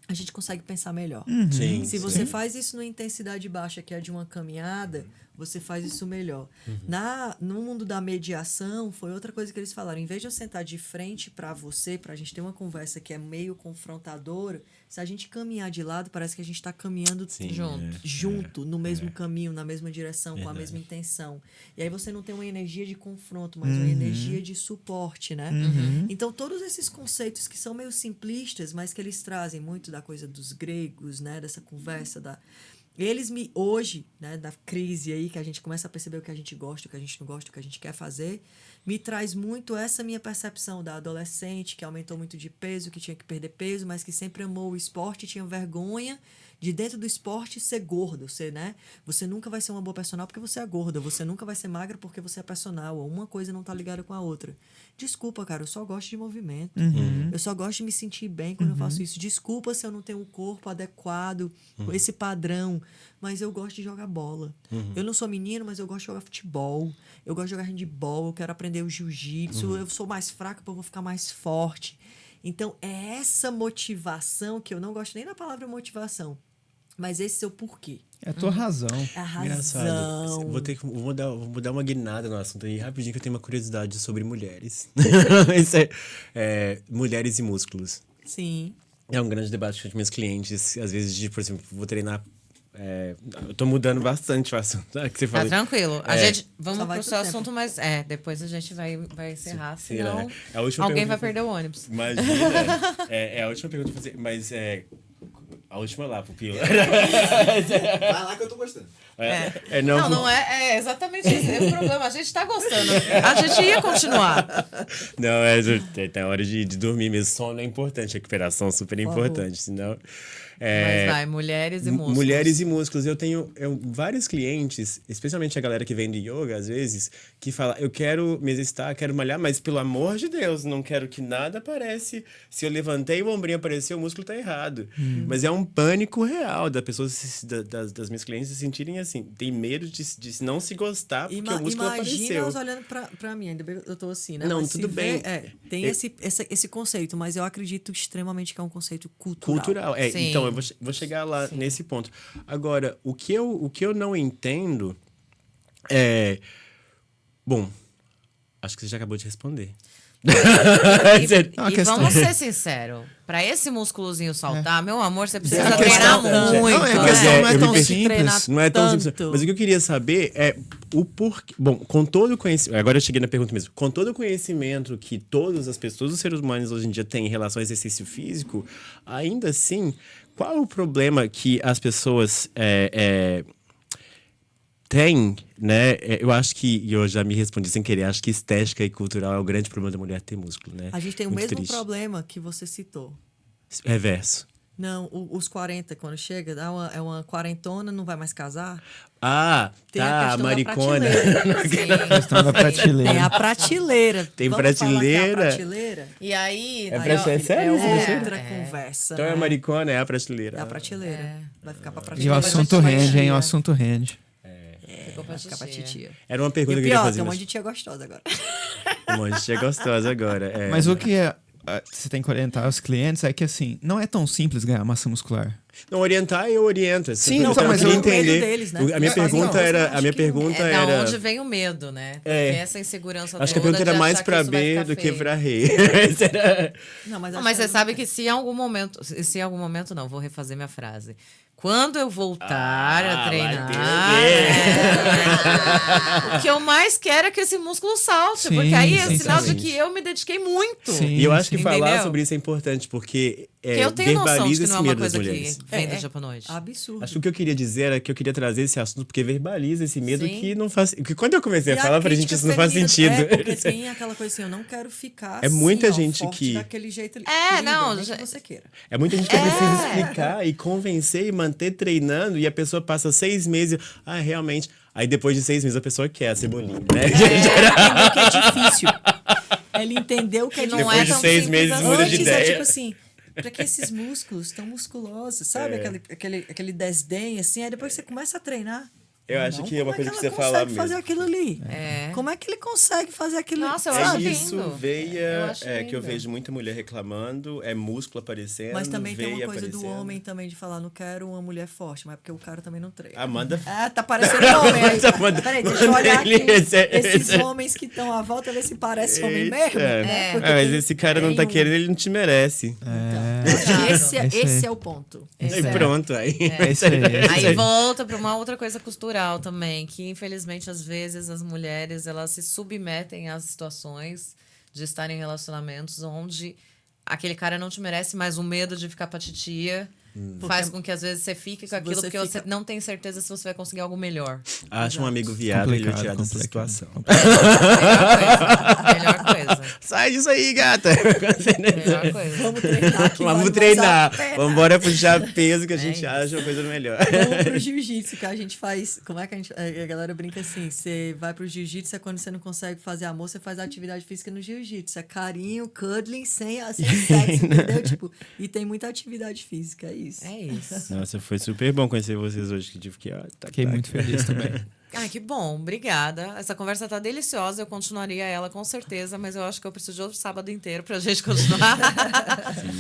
a gente consegue pensar melhor. Sim, Se você faz isso numa intensidade baixa, que é de uma caminhada, você faz isso melhor. No mundo da mediação, foi outra coisa que eles falaram. Em vez de eu sentar de frente para você, pra gente ter uma conversa que é meio confrontadora, se a gente caminhar de lado, parece que a gente está caminhando junto, no mesmo caminho, na mesma direção, com a mesma intenção. E aí você não tem uma energia de confronto, mas uma energia de suporte, né? Então, todos esses conceitos que são meio simplistas, mas que eles trazem muito da coisa dos gregos, né? Dessa conversa Eles hoje, né, da crise aí, que a gente começa a perceber o que a gente gosta, o que a gente não gosta, o que a gente quer fazer, me traz muito essa minha percepção da adolescente que aumentou muito de peso, que tinha que perder peso, mas que sempre amou o esporte e tinha vergonha de dentro do esporte ser gordo, né? Você nunca vai ser uma boa personal porque você é gorda, você nunca vai ser magra porque você é personal, ou uma coisa não tá ligada com a outra. Desculpa, cara, eu só gosto de movimento. Eu só gosto de me sentir bem quando eu faço isso. Desculpa se eu não tenho um corpo adequado, com esse padrão, mas eu gosto de jogar bola. Eu não sou menino, mas eu gosto de jogar futebol. Eu gosto de jogar handebol, eu quero aprender o jiu-jitsu. Eu sou mais fraca, eu vou ficar mais forte. Então, é essa motivação, que eu não gosto nem da palavra motivação, mas esse é o porquê. É a tua razão. É a razão. Engraçado. Vou mudar uma guinada no assunto aí rapidinho, que eu tenho uma curiosidade sobre mulheres. Mulheres e músculos. Sim. É um grande debate com os meus clientes. Às vezes, por exemplo, vou treinar. Eu tô mudando bastante o assunto. Que você Tá fala. tranquilo. Vamos vai pro pro seu tempo. assunto, mas depois a gente vai encerrar, Será, senão né? A última alguém vai pergunta- perder o ônibus. Imagina. É a última pergunta que eu vou fazer, mas a última lá, Pupila. Vai lá que eu tô gostando. Não é exatamente esse é o problema. A gente tá gostando. A gente ia continuar. Não, tá hora de dormir mesmo. Sono é importante, recuperação é super importante, senão... Mas vai, mulheres e músculos. Mulheres e músculos. Eu tenho vários clientes, especialmente a galera que vem de yoga, às vezes, que fala, eu quero me exercitar, quero malhar, mas pelo amor de Deus, não quero que nada aparece. Se eu levantei o ombrinho apareceu, o músculo tá errado. Mas é um pânico real das minhas clientes se sentirem assim. Tem medo de não se gostar porque o músculo Imagina apareceu. elas olhando pra mim, ainda bem que eu tô assim, né? Não, Mas tudo se bem. Tem esse conceito, mas eu acredito extremamente que é um conceito cultural. Sim. Então, eu vou chegar lá nesse ponto. Agora, o que eu não entendo é... Bom, acho que você já acabou de responder. E vamos ser sinceros. Pra esse músculozinho saltar, meu amor, você precisa A treinar questão- muito. Não, a né? questão não é eu tão me simples. Não é tão tanto. simples. Mas o que eu queria saber é o porquê. Bom, com todo o conhecimento. Agora eu cheguei na pergunta mesmo. Com todo o conhecimento que todas as pessoas, todos os seres humanos hoje em dia têm em relação ao exercício físico, ainda assim, qual é o problema que as pessoas têm, né? Eu acho que, e eu já me respondi sem querer, acho que estética e cultural é o grande problema da mulher ter músculo, né? A gente tem o Muito mesmo triste. problema que você citou. Reverso. Não, os 40, quando chega, é uma quarentona, não vai mais casar. Ah, Tem a tá, questão da maricona. prateleira. Questão da prateleira. Tem a prateleira. Tem Vamos falar que é a prateleira? prateleira? E aí... É sério isso? Outra conversa. Então é né? a maricona, é a prateleira. É a prateleira. Vai ficar pra E o prateleira. assunto rende, hein? O assunto rende. Ficou pra Vai ficar pra titia. titia. Era uma E pergunta o que eu queria pior, fazer. tem um mas- monte de tia gostosa agora. Um monte de tia gostosa agora. Mas o que você tem que orientar os clientes é que, assim, não é tão simples ganhar massa muscular. Não, orientar, eu oriento. Sim, eu mas queria eu- entender. medo deles, né? A minha pergunta era... A minha pergunta É da era... onde vem o medo, né? Porque essa insegurança Acho que a toda pergunta de era mais achar que pra isso vai B ficar do que feio. pra rei. Será? Não, mas, Não, acho mas que você sabe que se em algum momento não, vou refazer minha frase. Quando eu voltar a vai treinar, ter o que eu mais quero é que esse músculo salte, Sim, porque aí é sim, sinal sim. de que eu me dediquei muito. Sim. E eu acho que sim. falar Entendeu? sobre isso é importante, porque Porque eu tenho noção de verbaliza que não é esse uma medo das coisa mulheres. que vem do japonês. absurdo. Acho que o que eu queria dizer era que eu queria trazer esse assunto porque verbaliza esse medo Sim. que não faz... Que quando eu comecei E a falar pra gente, crítica isso não faz feminina- sentido. porque tem aquela coisa assim, eu não quero ficar É muita assim, gente forte que- daquele jeito ali. É, Querida, não, nem já- que você queira. É muita gente que precisa explicar e convencer e manter treinando, e a pessoa passa 6 meses, realmente. Aí depois de 6 meses a pessoa quer a cebolinha, né? Entendeu que é difícil. Ele entendeu que não Depois é de tão 6 simples meses assim. muda de Antes ideia. é tipo assim, pra que esses músculos tão musculosos, sabe? Aquele desdém, assim. Aí depois você começa a treinar. Eu acho que é uma coisa que você ela fala consegue fazer mesmo. aquilo ali? É. Como é que ele consegue fazer aquilo ali? Nossa, eu É acho isso, lindo. Eu veia, acho que eu lindo. vejo muita mulher reclamando, é músculo aparecendo, Mas também tem uma veia coisa do aparecendo. homem também de falar, não quero uma mulher forte, mas é porque o cara também não treina. Amanda Tá parecendo um homem aí. Amanda- Peraí, deixa eu olhar aqui ele- esses esse- homens que estão à volta, ver se parece homem Eita. mesmo. É. Né? Porque Mas tem- esse cara não tá tem um- querendo, ele não te merece. Esse, É isso aí. esse é o ponto. Aí Isso é. pronto, aí. É isso aí. É isso Aí aí. volta para uma outra coisa cultural também, que infelizmente às vezes as mulheres elas se submetem às situações de estar em relacionamentos onde aquele cara não te merece, mas o medo de ficar pra titia faz com que às vezes você fique com aquilo você porque fica- você não tem certeza se você vai conseguir algo melhor. Acha um amigo viado e ele vai tirar dessa Complicado. situação. Melhor coisa. Sai disso aí, gata! Melhor coisa. Vamos treinar que Vamos vale treinar. mais a pena. Vamos embora puxar peso que a gente isso. acha uma coisa melhor. Vamos pro jiu-jitsu, que a gente faz. Como é que a galera brinca assim? Você vai pro jiu-jitsu, é quando você não consegue fazer amor, você faz atividade física no jiu-jitsu. É carinho, cuddling, sem sexo, entendeu? Tipo, e tem muita atividade física, é isso. É isso. Nossa, foi super bom conhecer vocês hoje. Que tive que. Fiquei muito feliz também. Ai, que bom, obrigada. Essa conversa tá deliciosa, eu continuaria ela com certeza, mas eu acho que eu preciso de outro sábado inteiro pra gente continuar.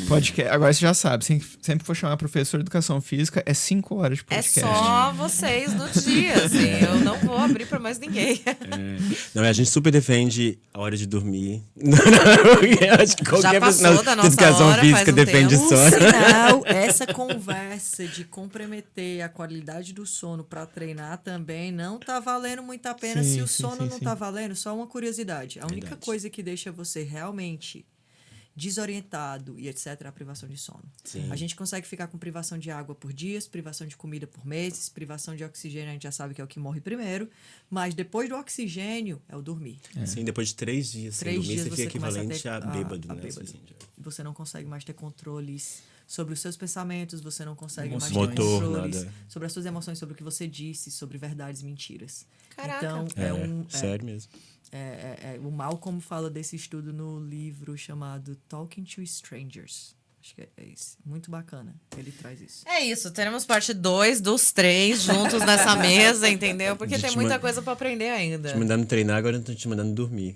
Podcast. Agora você já sabe, sempre que for chamar professor de educação física, é 5 horas de É podcast. só vocês no dia, assim. Eu não vou abrir pra mais ninguém. Não, a gente super defende a hora de dormir. Eu acho que qualquer passou profissional da de nossa educação hora, física faz um defende tempo. Por sono. sinal, essa conversa de comprometer a qualidade do sono para treinar também não tá valendo muito a pena Sim, se o sim, sono sim, não sim. tá valendo. Só uma curiosidade. A única Verdade. coisa que deixa você realmente desorientado e etc. é a privação de sono. Sim. A gente consegue ficar com privação de água por dias, privação de comida por meses, privação de oxigênio a gente já sabe que é o que morre primeiro, mas depois do oxigênio é o dormir. Sim, depois de 3 dias sem 3 dormir, dias você você fica começa a equivalente ter a bêbado, a né? bêbado. Assim, Você não consegue mais ter controles sobre os seus pensamentos, você não consegue mais ter Motor, controles nada. sobre as suas emoções, sobre o que você disse, sobre verdades e mentiras. Caraca. Então, sério mesmo. o Malcolm fala desse estudo no livro chamado Talking to Strangers. Acho que é isso. Muito bacana. Ele traz isso. É isso, teremos parte 2 dos 3 juntos nessa mesa, entendeu? Porque Gente, tem muita mano. coisa pra aprender ainda. Te mandando treinar, agora eu tô te mandando dormir.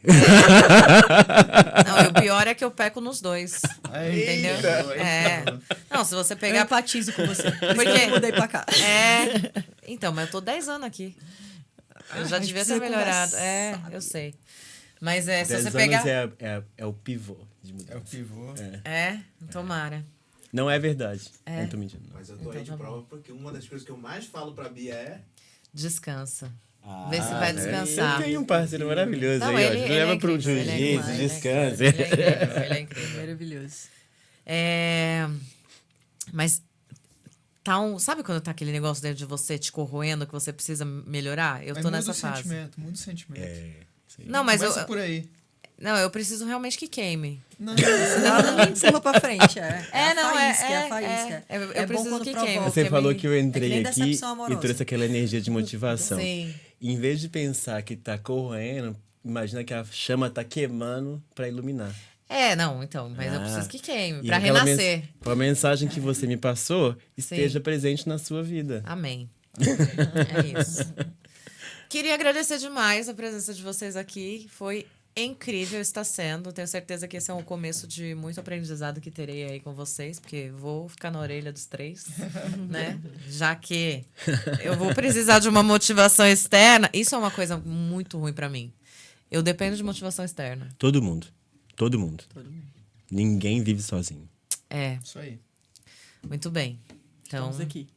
Não, e o pior é que eu peco nos dois. Entendeu? É. Não, se você Eu pegar. empatizo com você. Por Porque- isso que eu mudei pra cá. É. Então, mas eu tô 10 anos aqui. Eu já a gente devia ter precisa melhorado. conversar, É, sabe? eu sei. Mas se 10 você anos pegar. é o pivô de mudança. É o pivô. É, tomara. Não é verdade. Não tô mentindo. Mas eu tô aí de Então tá prova porque uma das coisas que eu mais falo pra Bia é... Descansa. Vê se vai Eu descansar. tenho um parceiro maravilhoso Não, aí, ó. ele Leva é pro incrível, ele é jiu-jitsu, incrível, descansa. Ele é incrível, ele é incrível. Maravilhoso. É, mas sabe quando tá aquele negócio dentro de você te corroendo que você precisa melhorar? Eu tô nessa fase. Muda o sentimento. Sim. Não, mas Começa por aí. eu preciso realmente que queime. Não, Senão ela não empurra pra frente. É, não, a faísca, é a faísca. Eu É bom preciso quando que provoca. queime. Você porque falou me- que eu entrei nem aqui decepção e amorosa. trouxe aquela energia de motivação. Sim. Em vez de pensar que tá corroendo, imagina que a chama tá queimando pra iluminar. Não, então, mas eu preciso que queime, E pra aquela renascer. a mensagem que você me passou esteja presente na sua vida. Amém. É isso. Queria agradecer demais a presença de vocês aqui. Foi incrível, está sendo. Tenho certeza que esse é um começo de muito aprendizado que terei aí com vocês, porque vou ficar na orelha dos 3, né? Já que eu vou precisar de uma motivação externa. Isso é uma coisa muito ruim pra mim. Eu dependo de motivação externa. Todo mundo. Todo mundo. Ninguém vive sozinho. É, Isso aí. muito bem. Então, Estamos aqui.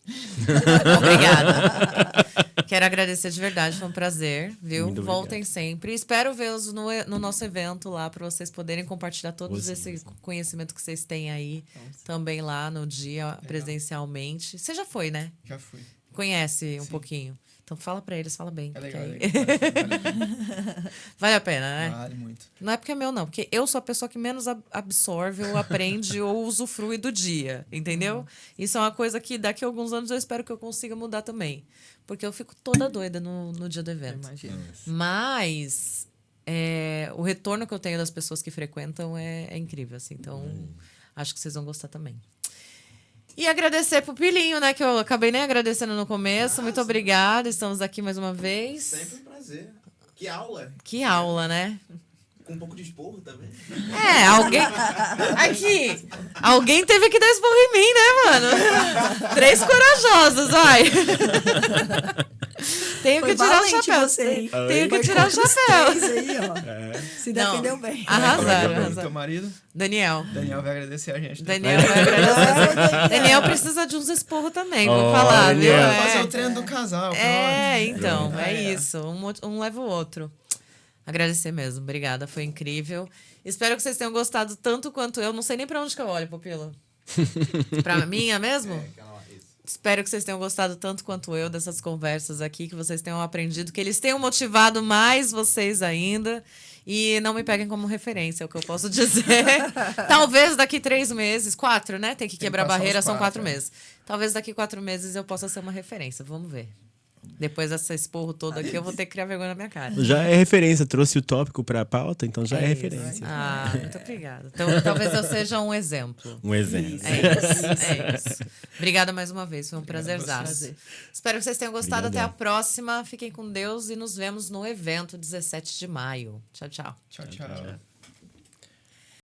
obrigada. Quero agradecer de verdade, foi um prazer, viu? Muito Voltem obrigado. sempre. Espero vê-los no nosso evento lá, para vocês poderem compartilhar todo Sim, esse sim. conhecimento que vocês têm aí também lá no dia, presencialmente. Você já foi, né? Já fui. Conhece um pouquinho. Então fala pra eles, fala bem. É porque legal. aí- Vale a pena, né? Vale muito. Não é porque é meu, não. Porque eu sou a pessoa que menos absorve ou aprende ou usufrui do dia, entendeu? Isso é uma coisa que daqui a alguns anos eu espero que eu consiga mudar também. Porque eu fico toda doida no dia do evento. Imagina. Mas o retorno que eu tenho das pessoas que frequentam é incrível, assim. Então, acho que vocês vão gostar também. E agradecer pro Pilinho, né? Que eu acabei nem agradecendo no começo. Muito obrigada. Estamos aqui mais uma vez. Sempre um prazer. Que aula. Que aula, né? Com um pouco de esporro também. Alguém... Aqui! Alguém teve que dar esporro em mim, né, mano? 3 corajosos, vai! Tenho Foi que tirar o valente chapéu. você, hein? Tenho que Foi tirar o contra os chapéu. 3 aí, ó. Se defendeu bem. Arrasaram. Teu marido? Daniel. Daniel vai agradecer a gente. Daniel vai agradecer. Daniel precisa de uns esporros também, vou falar, viu? Daniel. Fazer o treino do casal. Então, pronto. é isso. Um leva o outro. Agradecer mesmo. Obrigada, foi incrível. Espero que vocês tenham gostado tanto quanto eu. Não sei nem pra onde que eu olho, Pupila. Pra minha mesmo? Espero que vocês tenham gostado tanto quanto eu dessas conversas aqui, que vocês tenham aprendido, que eles tenham motivado mais vocês ainda. E não me peguem como referência, é o que eu posso dizer. Talvez daqui 3 meses, 4, né? Tem que quebrar passar barreira, os são 4 4, meses. Talvez daqui 4 meses eu possa ser uma referência, vamos ver. Depois dessa esporro todo aqui, eu vou ter que criar vergonha na minha cara. Já é referência, trouxe o tópico pra pauta, então já é referência. Muito obrigada. Então, talvez eu seja um exemplo. Um exemplo. É isso. Obrigada mais uma vez, foi um prazerzaço. Espero que vocês tenham gostado. Obrigadão. Até a próxima. Fiquem com Deus e nos vemos no evento 17 de maio. Tchau, tchau. Tchau, tchau.